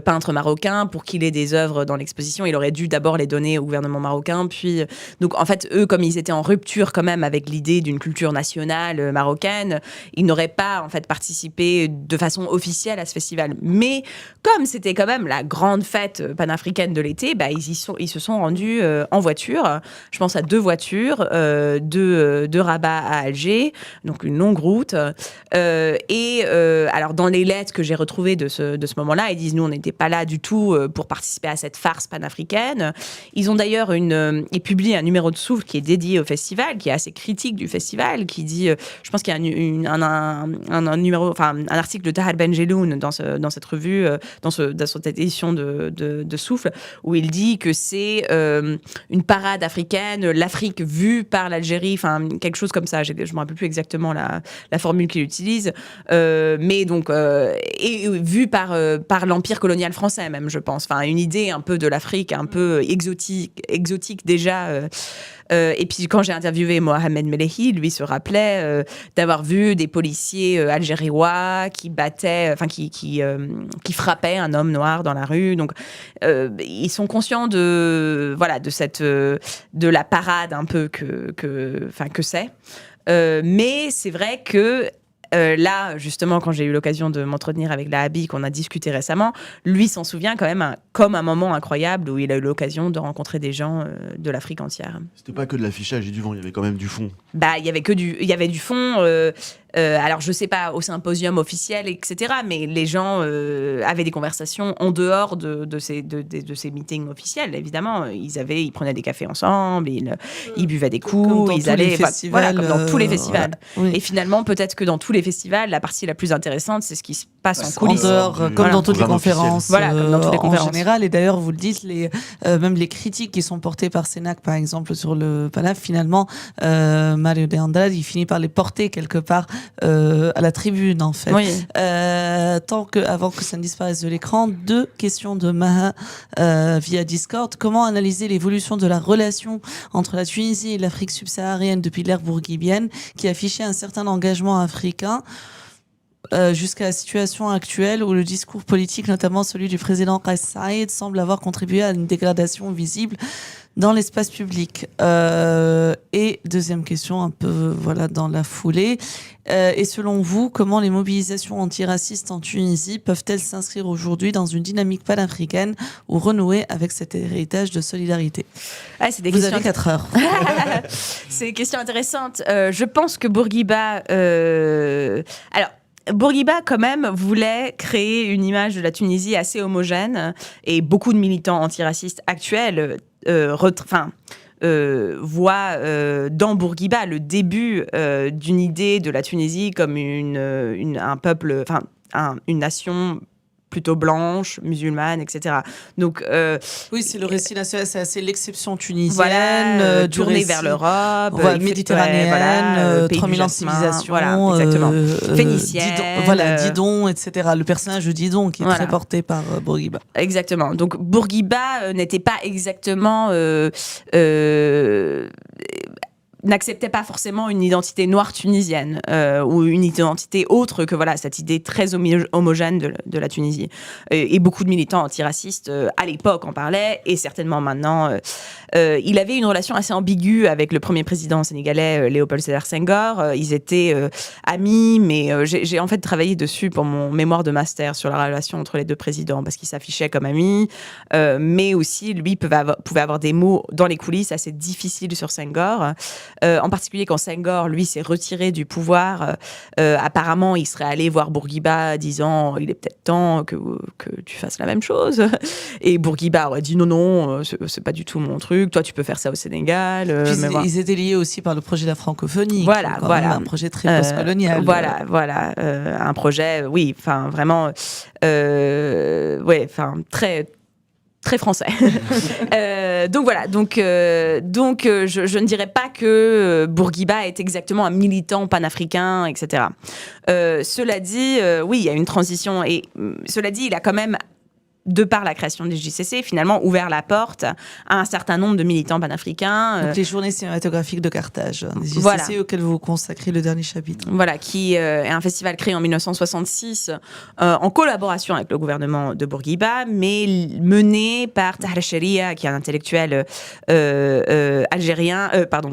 peintre marocain, pour qu'il ait des œuvres dans l'exposition, il aurait dû d'abord les donner au gouvernement marocain. Puis, donc, en fait, eux, comme ils étaient en rupture quand même avec l'idée d'une culture nationale marocaine, ils n'auraient pas en fait participé de façon officielle à ce festival. Mais comme c'était quand même la grande fête panafricaine de l'été, ils se sont rendus en voiture. Je pense à 2 voitures de Rabat à Alger, donc une longue route. Alors dans les lettres que j'ai retrouvées de ce moment-là, ils disent nous on n'était pas là du tout pour participer à cette farce panafricaine. Ils ont d'ailleurs ils publient un numéro de Souffle qui est dédié au festival. festival, qui est assez critique du festival, qui dit, je pense qu'il y a un numéro, enfin un article de Tahar Benjeloun dans cette revue, dans cette édition de Souffle, où il dit que c'est une parade africaine, l'Afrique vue par l'Algérie, enfin quelque chose comme ça. Je me rappelle plus exactement la formule qu'il utilise, mais donc et vue par l'empire colonial français même, je pense. Enfin une idée un peu de l'Afrique, un peu exotique déjà. Et puis quand j'ai interviewé Mohamed Melehi, lui se rappelait d'avoir vu des policiers algériens qui battaient, enfin qui frappaient un homme noir dans la rue. Donc ils sont conscients de la parade un peu que c'est. Mais c'est vrai que là, justement, quand j'ai eu l'occasion de m'entretenir avec Lahabi, qu'on a discuté récemment, lui s'en souvient quand même comme un moment incroyable où il a eu l'occasion de rencontrer des gens de l'Afrique entière. C'était pas que de l'affichage et du vent, il y avait quand même du fond. Bah, il y avait du fond. Alors, je sais pas, au symposium officiel, etc., mais les gens avaient des conversations en dehors de ces meetings officiels, évidemment. Ils prenaient des cafés ensemble, ils buvaient des coups, ils allaient... Voilà, comme dans tous les festivals. Oui. Et finalement, peut-être que dans tous les festivals, la partie la plus intéressante, c'est ce qui se passe en coulisses. En dehors, comme dans toutes les conférences. Voilà, comme dans toutes les conférences. En général, et d'ailleurs, vous le dites, même les critiques qui sont portées par Sénac, par exemple, sur le PANAF, finalement, Mario de Andrade, il finit par les porter quelque part à la tribune, en fait. Oui. Avant que ça ne disparaisse de l'écran, 2 questions de Maha via Discord. Comment analyser l'évolution de la relation entre la Tunisie et l'Afrique subsaharienne depuis l'ère bourguibienne, qui affichait un certain engagement africain, jusqu'à la situation actuelle où le discours politique, notamment celui du président Kais Saïd, semble avoir contribué à une dégradation visible dans l'espace public. Et deuxième question, un peu dans la foulée. Et selon vous, comment les mobilisations antiracistes en Tunisie peuvent-elles s'inscrire aujourd'hui dans une dynamique panafricaine ou renouer avec cet héritage de solidarité ? Vous avez 4 heures. C'est des questions intéressantes. Je pense que Bourguiba... Alors, Bourguiba, quand même, voulait créer une image de la Tunisie assez homogène, et beaucoup de militants antiracistes actuels voit dans Bourguiba le début d'une idée de la Tunisie comme un peuple, une nation plutôt blanche, musulmane, etc. Donc, oui, c'est le récit national, c'est l'exception tunisienne, tournée vers l'Europe, méditerranéenne, 3000 ans de civilisation, phénicienne, Didon, etc. Le personnage de Didon qui est très porté par Bourguiba. Exactement. Donc Bourguiba n'était pas exactement... n'acceptait pas forcément une identité noire tunisienne ou une identité autre que cette idée très homogène de la Tunisie. Et beaucoup de militants antiracistes à l'époque en parlaient, et certainement maintenant. Il avait une relation assez ambiguë avec le premier président sénégalais, Léopold Sédar Senghor. Ils étaient amis, mais j'ai en fait travaillé dessus pour mon mémoire de master sur la relation entre les deux présidents, parce qu'ils s'affichaient comme amis, mais aussi, lui, pouvait avoir des mots dans les coulisses assez difficiles sur Senghor. En particulier quand Senghor, lui, s'est retiré du pouvoir, apparemment, il serait allé voir Bourguiba disant « il est peut-être temps que tu fasses la même chose ». Et Bourguiba aurait dit « non, c'est pas du tout mon truc, toi tu peux faire ça au Sénégal ». Ils étaient liés aussi par le projet de la francophonie, voilà. Un projet très postcolonial. Un projet, oui, vraiment, très... très français. Donc je ne dirais pas que Bourguiba est exactement un militant panafricain, etc. Cela dit, oui, il y a une transition, et cela dit, il a quand même, de par la création des JCC, finalement ouvert la porte à un certain nombre de militants panafricains. Donc les journées cinématographiques de Carthage, des JCC auxquelles vous consacrez le dernier chapitre. Voilà, qui est un festival créé en 1966 en collaboration avec le gouvernement de Bourguiba, mais mené par Tahar Sharia, qui est un intellectuel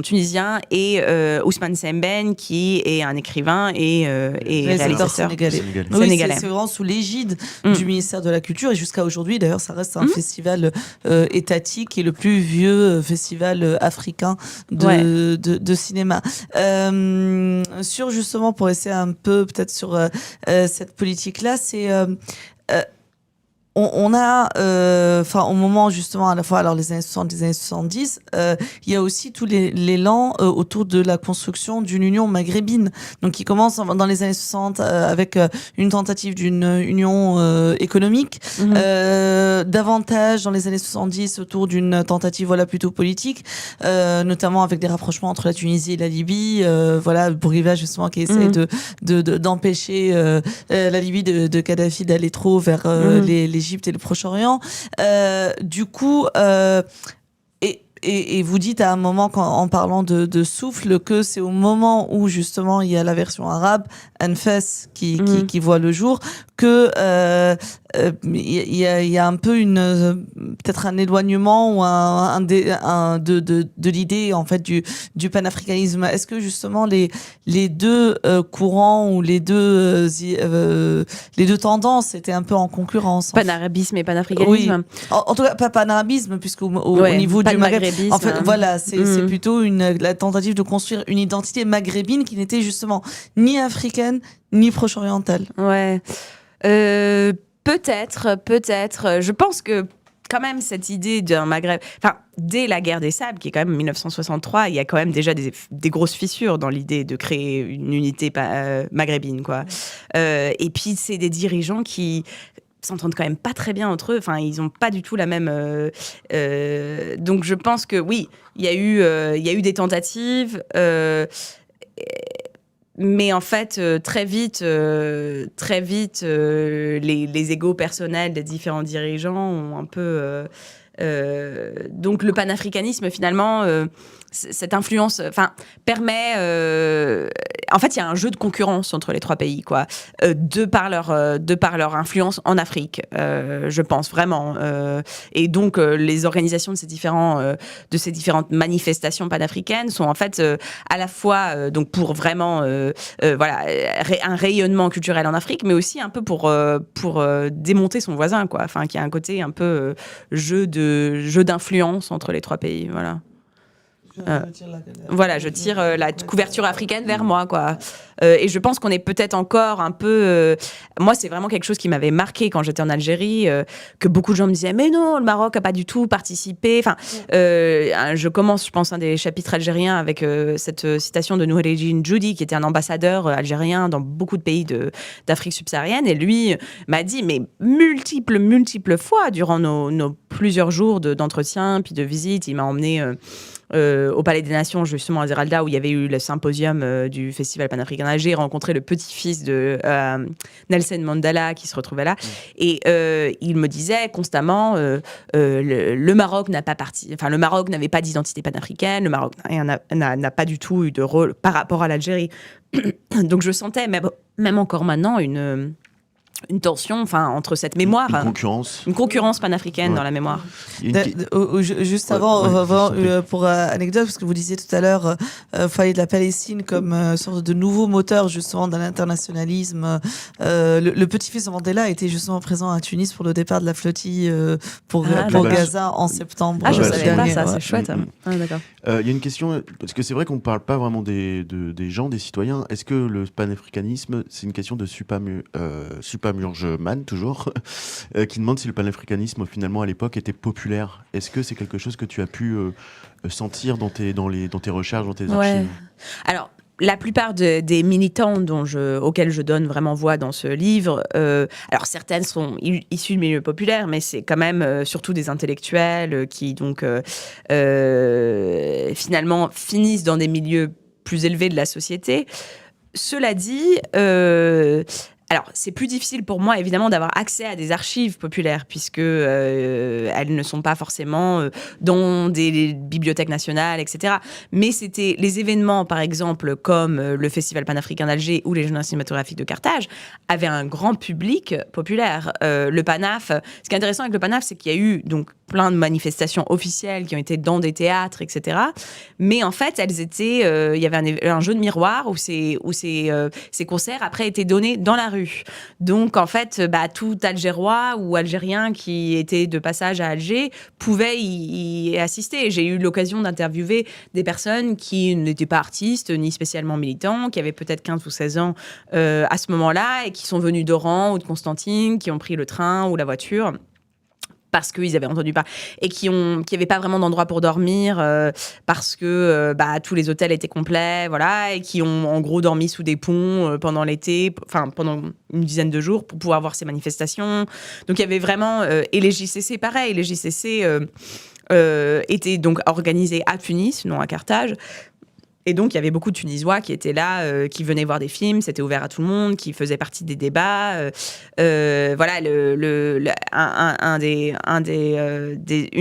tunisien, et Ousmane Sembène, qui est un écrivain et réalisateur sénégalais. Oui, c'est vraiment sous l'égide du ministère de la Culture, et jusqu'à aujourd'hui, d'ailleurs, ça reste un festival étatique et le plus vieux festival africain de cinéma. Justement, pour essayer un peu, peut-être sur cette politique-là, c'est... on a, au moment justement à la fois alors les années 60, les années 70, il y a aussi tout l'élan autour de la construction d'une union maghrébine, donc qui commence dans les années 60 avec une tentative d'une union économique, davantage dans les années 70 autour d'une tentative plutôt politique, notamment avec des rapprochements entre la Tunisie et la Libye, Bourguiba justement qui essaie d'empêcher la Libye de Kadhafi d'aller trop vers l'Égypte et le Proche-Orient. Du coup, et vous dites à un moment, en parlant de souffle, que c'est au moment où justement il y a la version arabe, Anfas, qui voit le jour, que il y a un peu peut-être un éloignement ou de l'idée en fait du panafricanisme. Est-ce que justement les deux courants ou les deux tendances étaient un peu en concurrence? Panarabisme et panafricanisme. Oui. En tout cas, pas panarabisme, puisque au niveau du Maghreb, en fait, c'est plutôt la tentative de construire une identité maghrébine qui n'était justement ni africaine ni proche-orientale. Ouais. Peut-être. Je pense que quand même cette idée d'un Maghreb, dès la guerre des sables, qui est quand même 1963, il y a quand même déjà des grosses fissures dans l'idée de créer une unité maghrébine, quoi. Et puis c'est des dirigeants qui s'entendent quand même pas très bien entre eux. Enfin, ils ont pas du tout la même. Donc je pense que oui, il y a eu des tentatives. Mais en fait, très vite, les égos personnels des différents dirigeants ont un peu... donc le panafricanisme, finalement, cette influence permet... en fait, il y a un jeu de concurrence entre les trois pays, quoi, de par leur influence en Afrique, je pense, vraiment. Et donc, les organisations de ces différentes manifestations panafricaines sont en fait à la fois donc pour vraiment un rayonnement culturel en Afrique, mais aussi un peu pour démonter son voisin, quoi. Enfin, qui a un côté un peu jeu d'influence entre les trois pays, voilà. Je tire la couverture africaine vers moi, quoi. Et je pense qu'on est peut-être encore un peu... moi, c'est vraiment quelque chose qui m'avait marqué quand j'étais en Algérie, que beaucoup de gens me disaient « Mais non, le Maroc n'a pas du tout participé. » Je commence, je pense, un des chapitres algériens avec cette citation de Noureddin Djoudi, qui était un ambassadeur algérien dans beaucoup de pays d'Afrique subsaharienne. Et lui m'a dit, mais multiples fois, durant nos plusieurs jours d'entretien puis de visite, il m'a emmené... au Palais des Nations, justement à Zeralda, où il y avait eu le symposium du Festival panafricain d'Alger, rencontré le petit-fils de Nelson Mandela qui se retrouvait là. Et il me disait constamment le Maroc le Maroc n'avait pas d'identité panafricaine, le Maroc n'a pas du tout eu de rôle par rapport à l'Algérie. Donc je sentais, même encore maintenant, une tension entre cette mémoire. Une concurrence panafricaine dans la mémoire. Juste avant, pour anecdote, parce que vous disiez tout à l'heure, foyer de la Palestine comme sorte de nouveau moteur justement d'un internationalisme. Le petit-fils de Mandela était justement présent à Tunis pour le départ de la flottille pour Gaza en septembre. Je savais pas ça, c'est chouette. D'accord. Il y a une question, parce que c'est vrai qu'on ne parle pas vraiment des gens, des citoyens. Est-ce que le panafricanisme, c'est une question de Supamurgeman, toujours, qui demande si le panafricanisme, finalement, à l'époque, était populaire. Est-ce que c'est quelque chose que tu as pu sentir dans tes recherches, dans tes archives? Alors, la plupart des militants auxquels je donne vraiment voix dans ce livre, alors certaines sont issues du milieu populaire, mais c'est quand même surtout des intellectuels qui donc finalement finissent dans des milieux plus élevés de la société. Cela dit, alors, c'est plus difficile pour moi, évidemment, d'avoir accès à des archives populaires, puisque elles ne sont pas forcément dans des bibliothèques nationales, etc. Mais c'était les événements, par exemple, comme le Festival panafricain d'Alger ou les Journées cinématographiques de Carthage, avaient un grand public populaire. Le Panaf, ce qui est intéressant avec le Panaf, c'est qu'il y a eu donc plein de manifestations officielles qui ont été dans des théâtres, etc. Mais en fait, elles étaient... il y avait un jeu de miroir où ces concerts, après, étaient donnés dans la rue. rue. Donc, en fait, tout Algérois ou Algérien qui était de passage à Alger pouvait y assister. J'ai eu l'occasion d'interviewer des personnes qui n'étaient pas artistes ni spécialement militants, qui avaient peut-être 15 ou 16 ans à ce moment-là et qui sont venus d'Oran ou de Constantine, qui ont pris le train ou la voiture parce qu'ils avaient entendu parler et qui n'avaient pas vraiment d'endroit pour dormir parce que tous les hôtels étaient complets, voilà, et qui ont en gros dormi sous des ponts pendant l'été, pendant une dizaine de jours pour pouvoir voir ces manifestations. Donc il y avait vraiment et les JCC pareil, les JCC étaient donc organisés à Tunis, non à Carthage. Et donc, il y avait beaucoup de Tunisois qui étaient là, qui venaient voir des films, c'était ouvert à tout le monde, qui faisaient partie des débats. Voilà, une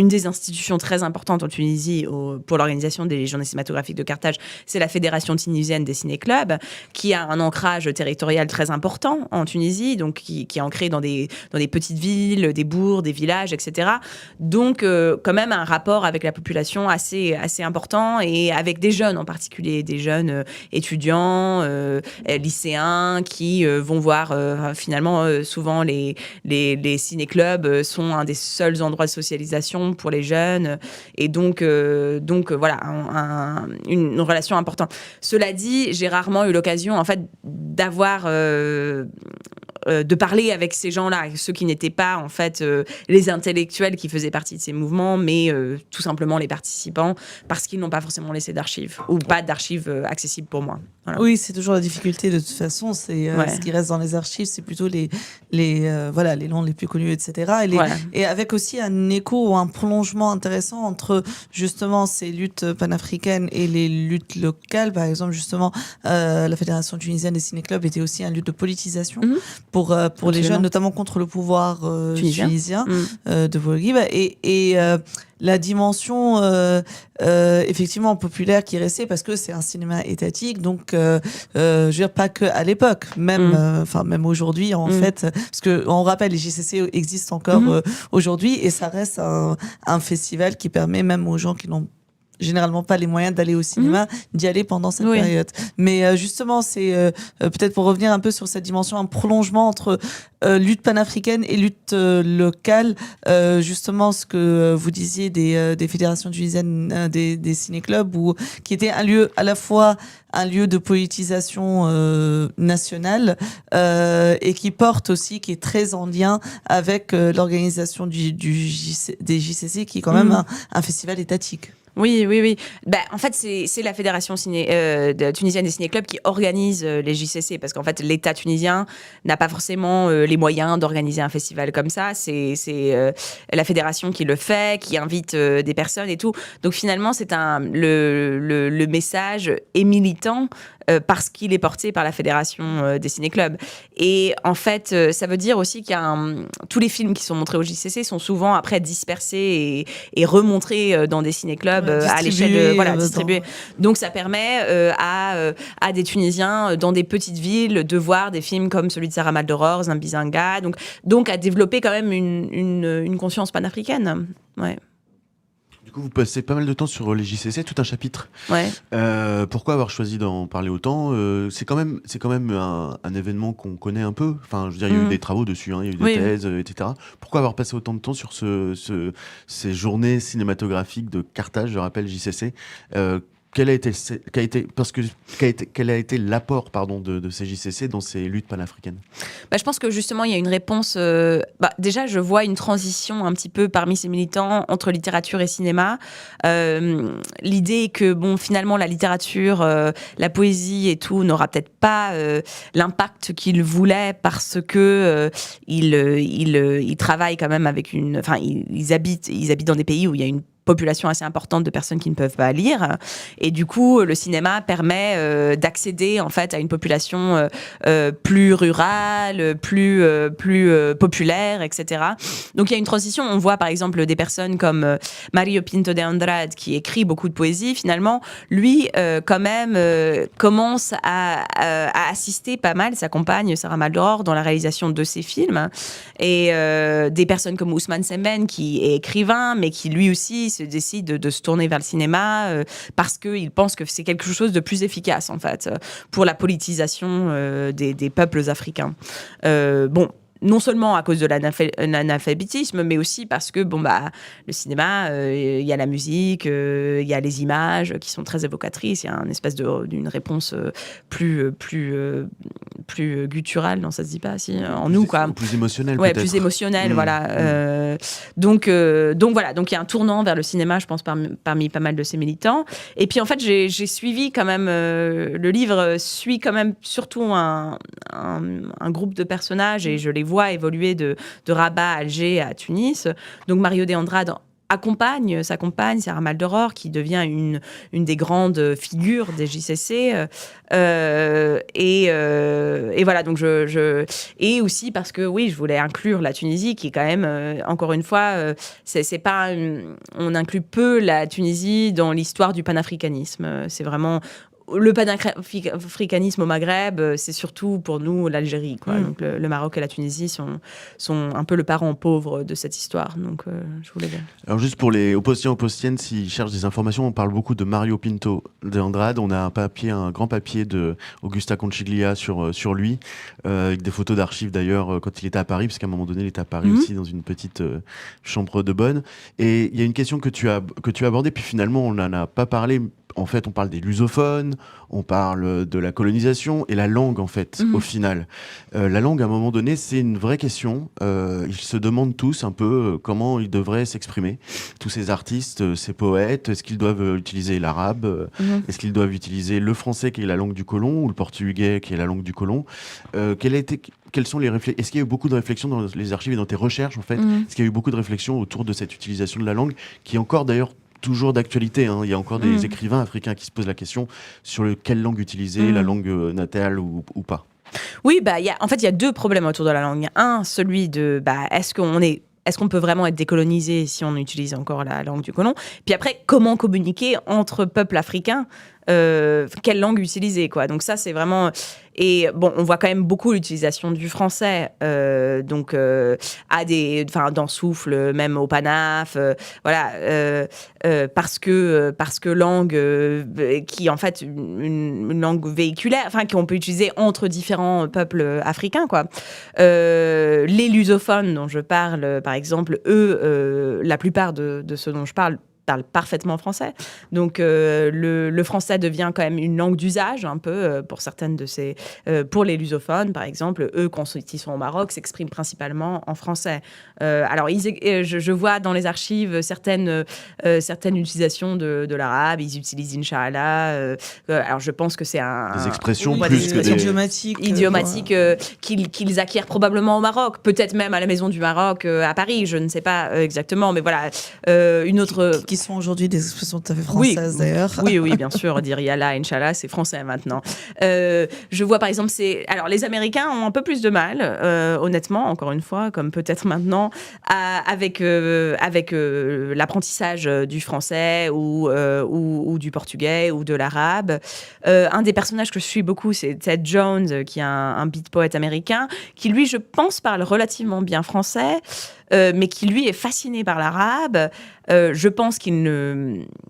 des institutions très importantes en Tunisie pour l'organisation des journées cinématographiques de Carthage, c'est la Fédération tunisienne des ciné-clubs, qui a un ancrage territorial très important en Tunisie, donc qui est ancré dans des petites villes, des bourgs, des villages, etc. Donc, quand même, un rapport avec la population assez important et avec des jeunes en particulier. Des jeunes étudiants, lycéens qui vont voir finalement souvent les ciné-clubs sont un des seuls endroits de socialisation pour les jeunes et donc voilà une relation importante. Cela dit, j'ai rarement eu l'occasion en fait d'avoir de parler avec ces gens-là, ceux qui n'étaient pas en fait les intellectuels qui faisaient partie de ces mouvements, mais tout simplement les participants, parce qu'ils n'ont pas forcément laissé d'archives ou pas d'archives accessibles pour moi. Voilà. Oui, c'est toujours la difficulté de toute façon. C'est ce qui reste dans les archives, c'est plutôt les noms les plus connus, etc. Et avec aussi un écho ou un prolongement intéressant entre justement ces luttes panafricaines et les luttes locales. Par exemple, justement, la Fédération tunisienne des ciné-clubs était aussi un lutte de politisation pour les jeunes, notamment contre le pouvoir tunisien de Bourguiba. Et la dimension effectivement populaire qui est restée parce que c'est un cinéma étatique, donc je veux dire pas que à l'époque, même même aujourd'hui en fait, parce que on rappelle les JCC existent encore aujourd'hui et ça reste un festival qui permet même aux gens qui n'ont généralement pas les moyens d'aller au cinéma, d'y aller pendant cette période. Mais justement, c'est peut-être pour revenir un peu sur cette dimension, un prolongement entre lutte panafricaine et lutte locale. Justement, ce que vous disiez des fédérations tunisiennes des ciné-clubs, qui était un lieu à la fois un lieu de politisation nationale et qui porte aussi, qui est très en lien avec l'organisation des JCC, qui est quand même un festival étatique. Oui. En fait, c'est la Fédération tunisienne des ciné-clubs qui organise les JCC, parce qu'en fait, l'État tunisien n'a pas forcément les moyens d'organiser un festival comme ça. C'est la fédération qui le fait, qui invite des personnes et tout. Donc finalement, c'est le message est militant parce qu'il est porté par la Fédération des ciné-clubs. Et en fait, ça veut dire aussi qu'il y a tous les films qui sont montrés au JCC sont souvent après dispersés et remontrés dans des ciné-clubs à l'échelle distribués. Donc ça permet à des Tunisiens dans des petites villes de voir des films comme celui de Sarah Maldoror, Zambizanga, donc à développer quand même une conscience panafricaine. Ouais. Du coup, vous passez pas mal de temps sur les JCC, tout un chapitre. Ouais. Pourquoi avoir choisi d'en parler autant ? C'est quand même un événement qu'on connaît un peu. Enfin, je veux dire, il y a eu des travaux dessus, il y a eu des thèses, etc. Pourquoi avoir passé autant de temps sur ces journées cinématographiques de Carthage, je rappelle JCC quel a été l'apport de ces JCC dans ces luttes panafricaines ? Je pense que justement il y a une réponse. Déjà, je vois une transition un petit peu parmi ces militants entre littérature et cinéma. L'idée est que finalement la littérature, la poésie et tout n'aura peut-être pas l'impact qu'ils voulaient parce que ils travaillent quand même avec ils habitent dans des pays où il y a une population assez importante de personnes qui ne peuvent pas lire, et du coup le cinéma permet d'accéder en fait à une population plus rurale, plus populaire, etc. Donc il y a une transition. On voit par exemple des personnes comme Mario Pinto de Andrade qui écrit beaucoup de poésie. Finalement, lui quand même commence à assister pas mal sa compagne Sarah Maldoror dans la réalisation de ses films, et des personnes comme Ousmane Sembène qui est écrivain mais qui lui aussi fils décide de se tourner vers le cinéma parce qu'il pense que c'est quelque chose de plus efficace, en fait, pour la politisation des peuples africains. Non seulement à cause de l'analphabétisme, mais aussi parce que le cinéma, il y a la musique, il y a les images qui sont très évocatrices, il y a une espèce d'une réponse plus gutturale, non, ça se dit pas, si, en nous, quoi. Plus émotionnel, ouais, peut-être. plus émotionnel, voilà. Donc voilà, donc il y a un tournant vers le cinéma, je pense, parmi pas mal de ces militants. Et puis en fait, j'ai suivi quand même, le livre suit quand même surtout un groupe de personnages, et je les vois évoluer de Rabat à Alger à Tunis. Donc Mario de Andrade accompagne sa compagne, Sarah Maldoror, qui devient une des grandes figures des JCC. Et voilà, donc et aussi parce que oui, je voulais inclure la Tunisie, qui est quand même, encore une fois, c'est pas on inclut peu la Tunisie dans l'histoire du panafricanisme. C'est vraiment le panafricanisme au Maghreb, c'est surtout pour nous l'Algérie, quoi. Donc le Maroc et la Tunisie sont un peu le parent pauvre de cette histoire. Donc je voulais dire. Alors juste pour les opposiens, opposiennes, s'ils cherchent des informations, on parle beaucoup de Mario Pinto de Andrade. On a un grand papier de Augusta Conchiglia sur lui, avec des photos d'archives d'ailleurs quand il était à Paris, parce qu'à un moment donné il était à Paris aussi dans une petite chambre de bonne. Et il y a une question que tu as abordée, puis finalement on n'en a pas parlé. En fait, on parle des lusophones, on parle de la colonisation et la langue, en fait, au final. La langue, à un moment donné, c'est une vraie question. Ils se demandent tous un peu comment ils devraient s'exprimer. Tous ces artistes, ces poètes, est-ce qu'ils doivent utiliser l'arabe Est-ce qu'ils doivent utiliser le français, qui est la langue du colon, ou le portugais, qui est la langue du colon quelles sont les réflexions? Est-ce qu'il y a eu beaucoup de réflexions dans les archives et dans tes recherches, en fait Est-ce qu'il y a eu beaucoup de réflexions autour de cette utilisation de la langue, qui est encore, d'ailleurs, toujours d'actualité, hein. Il y a encore des écrivains africains qui se posent la question sur quelle langue utiliser, la langue natale ou pas. Oui, en fait, il y a deux problèmes autour de la langue. Un, celui de est-ce qu'on peut vraiment être décolonisé si on utilise encore la langue du colon? Puis après, comment communiquer entre peuples africains? Quelle langue utiliser, quoi. Donc ça, c'est vraiment... Et on voit quand même beaucoup l'utilisation du français, dans Souffle, même au Panaf, parce que langue qui est en fait une langue véhiculaire, qu'on peut utiliser entre différents peuples africains, quoi. Les lusophones dont je parle, par exemple, eux, la plupart de ceux dont je parle parfaitement français. Donc le français devient quand même une langue d'usage un peu pour certaines de ces... pour les lusophones, par exemple, eux, quand ils sont au Maroc, s'expriment principalement en français. Alors, je vois dans les archives certaines utilisations de l'arabe. Ils utilisent Inch'Allah. Alors, je pense que c'est des expressions plus que des... idiomatiques qu'ils acquièrent probablement au Maroc. Peut-être même à la Maison du Maroc, à Paris. Je ne sais pas exactement. Mais voilà, une autre... Qui sont aujourd'hui des expressions tout à fait françaises, d'ailleurs. Oui, bien sûr. Dire Yallah, Inch'Allah, c'est français maintenant. Je vois, par exemple, alors, les Américains ont un peu plus de mal, honnêtement, encore une fois, comme peut-être maintenant, avec l'apprentissage du français ou du portugais ou de l'arabe. Un des personnages que je suis beaucoup, c'est Ted Jones, qui est un beat poète américain, qui, lui, je pense, parle relativement bien français, mais qui, lui, est fasciné par l'arabe. Je pense qu'il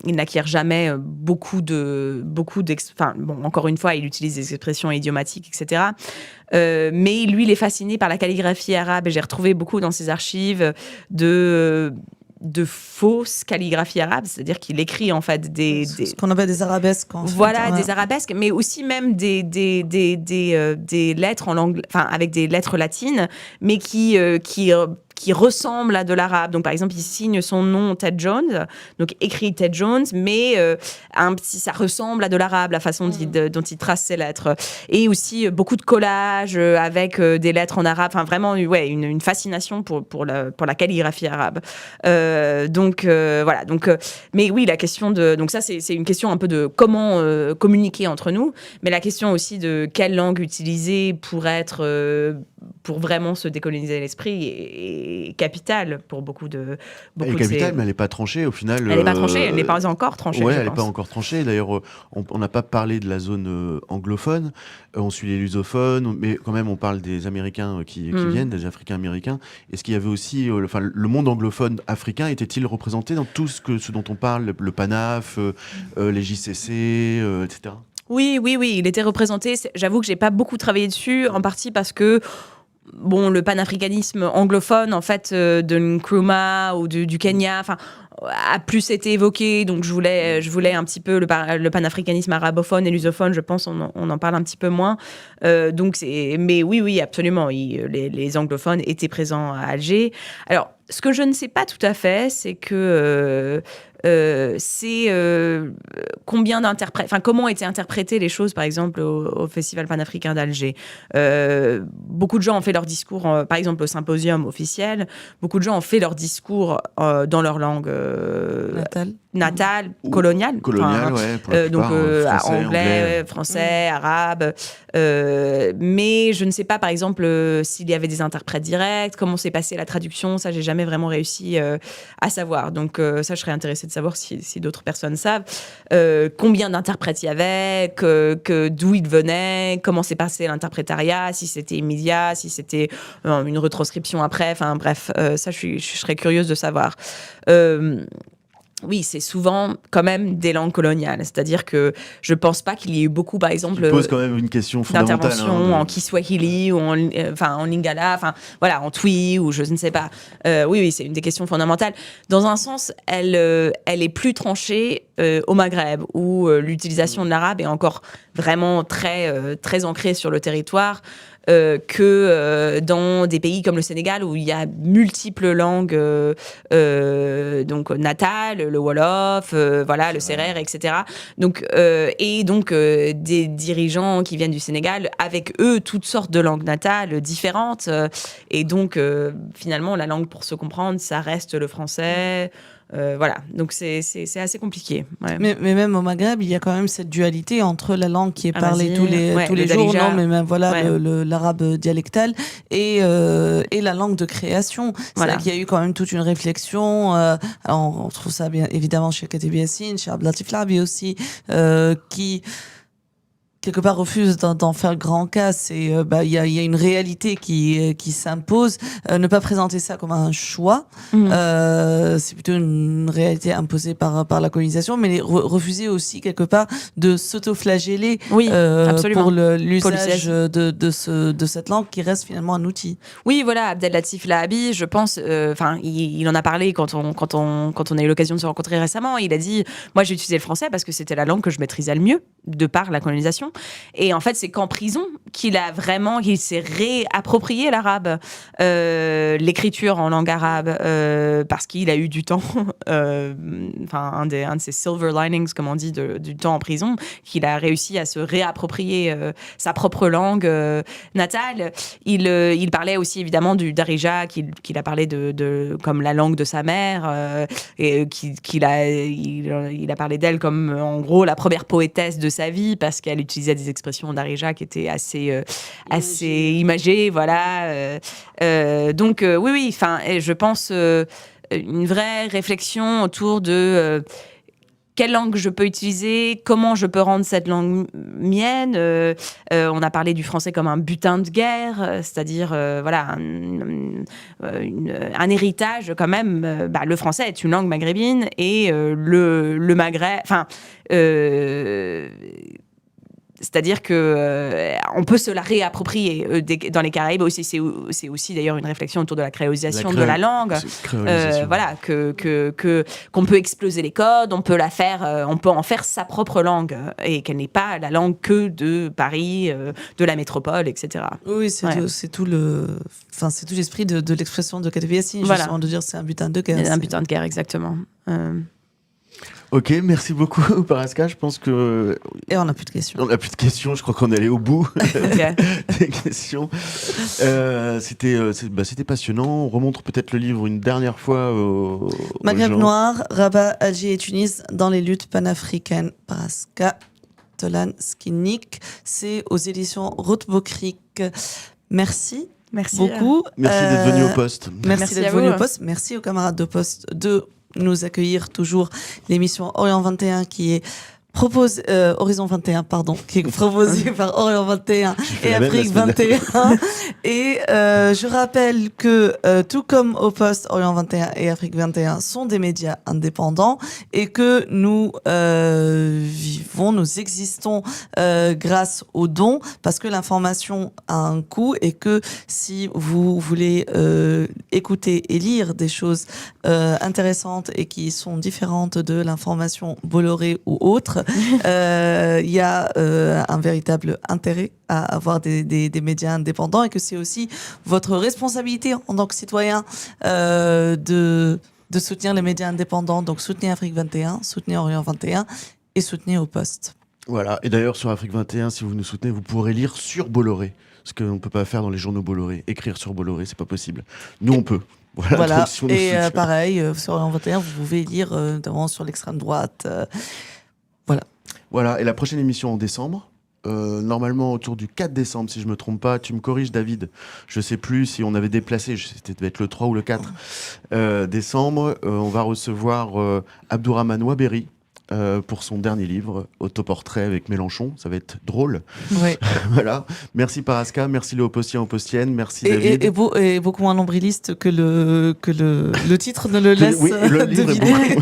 n'acquiert jamais encore une fois, il utilise des expressions idiomatiques, etc. Mais lui, il est fasciné par la calligraphie arabe, et j'ai retrouvé beaucoup dans ses archives de fausses calligraphies arabes, c'est-à-dire qu'il écrit en fait ce qu'on appelle des arabesques. Des arabesques, mais aussi même des lettres en langue, avec des lettres latines, mais qui ressemble à de l'arabe. Donc, par exemple, il signe son nom Ted Jones, donc écrit Ted Jones, mais ça ressemble à de l'arabe, la façon dont il trace ses lettres. Et aussi beaucoup de collages avec des lettres en arabe. Enfin, vraiment, une fascination pour la calligraphie arabe. Voilà. Donc, mais oui, la question de... Donc ça, c'est une question un peu de comment communiquer entre nous, mais la question aussi de quelle langue utiliser pour être pour vraiment se décoloniser l'esprit est capitale pour beaucoup de... Elle est capitale, mais elle n'est pas tranchée au final. Elle n'est pas tranchée, elle n'est pas encore tranchée. Oui, je elle n'est pense. pas encore tranchée. D'ailleurs, on n'a pas parlé de la zone anglophone. On suit les lusophones, mais quand même, on parle des Américains qui viennent, des Africains américains. Est-ce qu'il y avait aussi, le monde anglophone africain était-il représenté dans tout ce dont on parle, le PANAF, les JCC, etc. Oui, il était représenté. J'avoue que j'ai pas beaucoup travaillé dessus, en partie parce que le panafricanisme anglophone, en fait, de Nkrumah ou du Kenya, enfin, a plus été évoqué. Donc, je voulais un petit peu le panafricanisme arabophone et lusophone. Je pense on en parle un petit peu moins. Mais oui, absolument. Les anglophones étaient présents à Alger. Alors, ce que je ne sais pas tout à fait, c'est que combien d'interprètes, enfin comment étaient interprétées les choses, par exemple au Festival panafricain d'Alger. Beaucoup de gens ont fait leur discours, par exemple au symposium officiel. Beaucoup de gens ont fait leur discours dans leur langue natale, coloniale. Donc anglais, français, arabe. Mais je ne sais pas, par exemple, s'il y avait des interprètes directs, comment s'est passée la traduction. Ça, j'ai jamais vraiment réussi à savoir. Donc ça, je serais intéressée de savoir si d'autres personnes savent. Combien d'interprètes il y avait, d'où ils venaient, comment s'est passé l'interprétariat, si c'était immédiat, si c'était une retranscription après. Enfin bref, ça, je serais curieuse de savoir. Oui, c'est souvent quand même des langues coloniales. C'est-à-dire que je ne pense pas qu'il y ait eu beaucoup, par exemple, tu poses quand même une question fondamentale, d'interventions en Kiswahili ou en Lingala, en Twi ou je ne sais pas. Oui, c'est une des questions fondamentales. Dans un sens, elle est plus tranchée au Maghreb, où l'utilisation de l'arabe est encore vraiment très, très ancrée sur le territoire. Que dans des pays comme le Sénégal où il y a multiples langues donc natales, le Wolof, le Sérère, etc. Donc des dirigeants qui viennent du Sénégal avec eux toutes sortes de langues natales différentes et donc finalement la langue pour se comprendre ça reste le français. Donc c'est assez compliqué. Ouais. Mais même au Maghreb, il y a quand même cette dualité entre la langue qui est parlée tous les jours, Darija. non, mais même l'arabe dialectal et la langue de création. C'est-à-dire qu'il y a eu quand même toute une réflexion. Alors on trouve ça bien évidemment chez Kateb Yassine, chez Abdelatif Labi aussi, qui quelque part refuse d'en faire grand cas. Il y a une réalité qui s'impose. Ne pas présenter ça comme un choix, c'est plutôt une réalité imposée par la colonisation, mais refuser aussi quelque part de s'auto-flageller pour l'usage de cette langue qui reste finalement un outil. Oui, voilà, Abdelatif Lahabi, je pense, il en a parlé quand on a eu l'occasion de se rencontrer récemment. Il a dit, moi j'ai utilisé le français parce que c'était la langue que je maîtrisais le mieux de par la colonisation. Et en fait, c'est qu'en prison qu'il s'est réapproprié l'arabe, l'écriture en langue arabe, parce qu'il a eu du temps, un de ses silver linings, comme on dit, du temps en prison, qu'il a réussi à se réapproprier sa propre langue natale. Il parlait aussi évidemment du Darija, qu'il a parlé de comme la langue de sa mère, et il a parlé d'elle comme en gros la première poétesse de sa vie, parce qu'elle utilisait des expressions d'Arija qui étaient assez imagées, voilà. Donc oui, je pense une vraie réflexion autour de quelle langue je peux utiliser, comment je peux rendre cette langue mienne. On a parlé du français comme un butin de guerre, c'est-à-dire un héritage quand même. Le français est une langue maghrébine et le Maghreb... c'est-à-dire qu'on peut se la réapproprier. Dans les Caraïbes aussi, c'est aussi d'ailleurs une réflexion autour de la créolisation de la langue. Qu'on peut exploser les codes, on peut en faire sa propre langue et qu'elle n'est pas la langue que de Paris, de la métropole, etc. Oui, c'est tout l'esprit de l'expression de Kateb Yassine, justement, de dire c'est un butin de guerre. Un butin de guerre, exactement. Ok, merci beaucoup Paraska, je pense que... Et on n'a plus de questions. On n'a plus de questions, je crois qu'on est allé au bout des questions. C'était passionnant, on remontre peut-être le livre une dernière fois Maghreb noir, Rabat, Alger et Tunis dans les luttes panafricaines. Paraska Tolan Skinnik, c'est aux éditions Rothbokrik. Merci Merci beaucoup. Merci d'être venu au poste. Merci d'être venu au poste. Merci aux camarades de poste de nous accueillir toujours. L'émission Orient 21 qui est Horizon 21, pardon, qui est proposé par Orient 21 et Afrique 21. Et je rappelle que tout comme au Poste, Orient 21 et Afrique 21 sont des médias indépendants et que nous nous existons grâce aux dons, parce que l'information a un coût et que si vous voulez écouter et lire des choses intéressantes et qui sont différentes de l'information Bolloré ou autre, il y a un véritable intérêt à avoir des médias indépendants et que c'est aussi votre responsabilité en tant que citoyen de soutenir les médias indépendants. Donc soutenez Afrique 21, soutenez Orient 21 et soutenez au Poste. Voilà, et d'ailleurs sur Afrique 21, si vous nous soutenez, vous pourrez lire sur Bolloré, ce qu'on ne peut pas faire dans les journaux Bolloré. Écrire sur Bolloré, c'est pas possible. Nous, on peut. Voilà. Donc, si on nous soutient. Pareil, sur Orient 21, vous pouvez lire notamment sur l'extrême droite. Voilà, et la prochaine émission en décembre, normalement autour du 4 décembre, si je me trompe pas. Tu me corriges, David. Je sais plus si on avait déplacé, c'était devait être le 3 ou le 4 décembre. On va recevoir Abdourahmane Waberi pour son dernier livre, Autoportrait avec Mélenchon. Ça va être drôle. Oui. Voilà. Merci Paraska, merci les Opostiens, Opostiennes, merci David. Et beaucoup moins nombriliste que le titre ne le laisse deviner.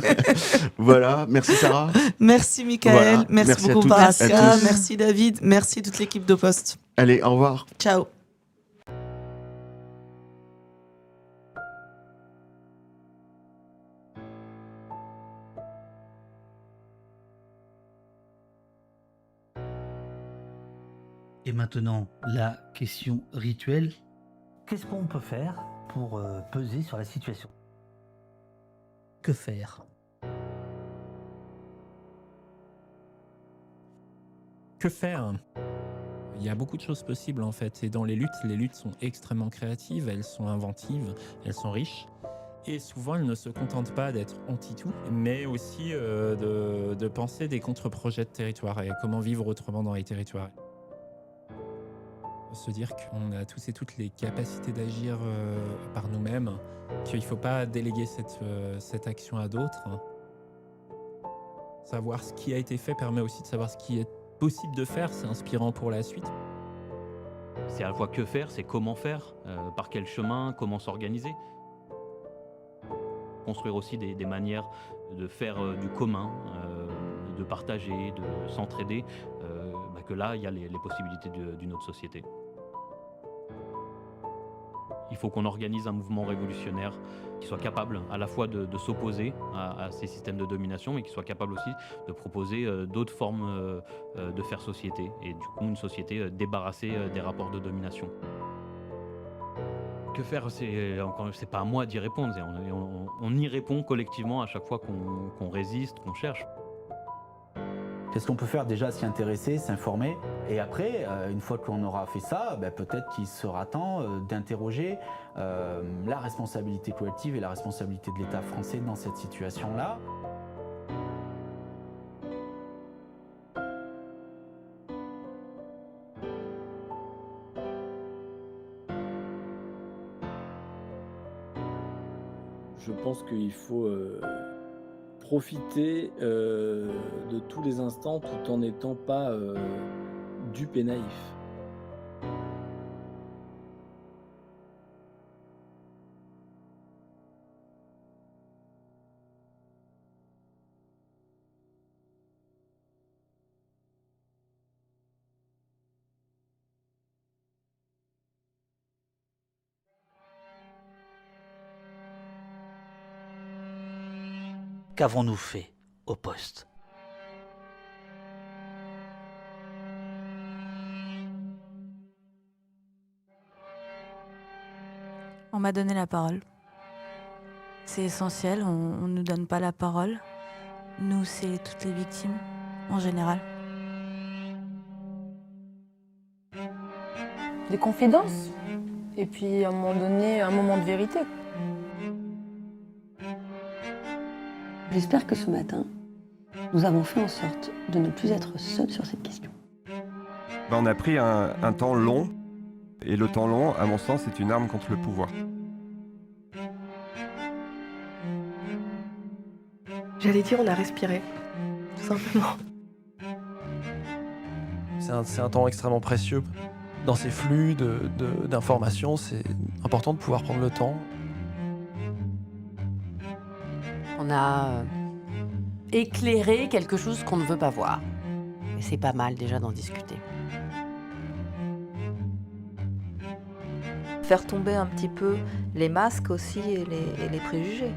Voilà, merci Sarah. Merci Michael, Voilà. merci beaucoup Paraska, merci David, merci toute l'équipe de Poste. Allez, au revoir. Ciao. Et maintenant, la question rituelle. Qu'est-ce qu'on peut faire pour peser sur la situation? Que faire? Que faire? Il y a beaucoup de choses possibles en fait. Et dans les luttes sont extrêmement créatives, elles sont inventives, elles sont riches. Et souvent, elles ne se contentent pas d'être anti-tout, mais aussi de penser des contre-projets de territoire et comment vivre autrement dans les territoires. Se dire qu'on a tous et toutes les capacités d'agir par nous-mêmes, qu'il ne faut pas déléguer cette action à d'autres. Savoir ce qui a été fait permet aussi de savoir ce qui est possible de faire, c'est inspirant pour la suite. C'est à la fois que faire, c'est comment faire, par quel chemin, comment s'organiser. Construire aussi des manières de faire du commun, de partager, de s'entraider, que là, il y a les possibilités d'une autre société. Il faut qu'on organise un mouvement révolutionnaire qui soit capable à la fois de s'opposer à ces systèmes de domination, mais qui soit capable aussi de proposer d'autres formes de faire société, et du coup une société débarrassée des rapports de domination. Que faire, c'est pas à moi d'y répondre, on y répond collectivement à chaque fois qu'on résiste, qu'on cherche. Qu'est-ce qu'on peut faire? Déjà s'y intéresser, s'informer. Et après, une fois qu'on aura fait ça, peut-être qu'il sera temps d'interroger la responsabilité collective et la responsabilité de l'État français dans cette situation-là. Je pense qu'il faut profiter de tous les instants tout en n'étant pas dupe et naïf. Qu'avons-nous fait au Poste? On m'a donné la parole. C'est essentiel, on ne nous donne pas la parole. Nous, c'est toutes les victimes, en général. Des confidences. Et puis, à un moment donné, un moment de vérité. J'espère que ce matin, nous avons fait en sorte de ne plus être seuls sur cette question. On a pris un temps long Et le temps long, à mon sens, c'est une arme contre le pouvoir. J'allais dire, on a respiré, tout simplement. C'est un temps extrêmement précieux. Dans ces flux d'informations, c'est important de pouvoir prendre le temps. On a éclairé quelque chose qu'on ne veut pas voir. Et c'est pas mal déjà d'en discuter. Faire tomber un petit peu les masques aussi et les préjugés.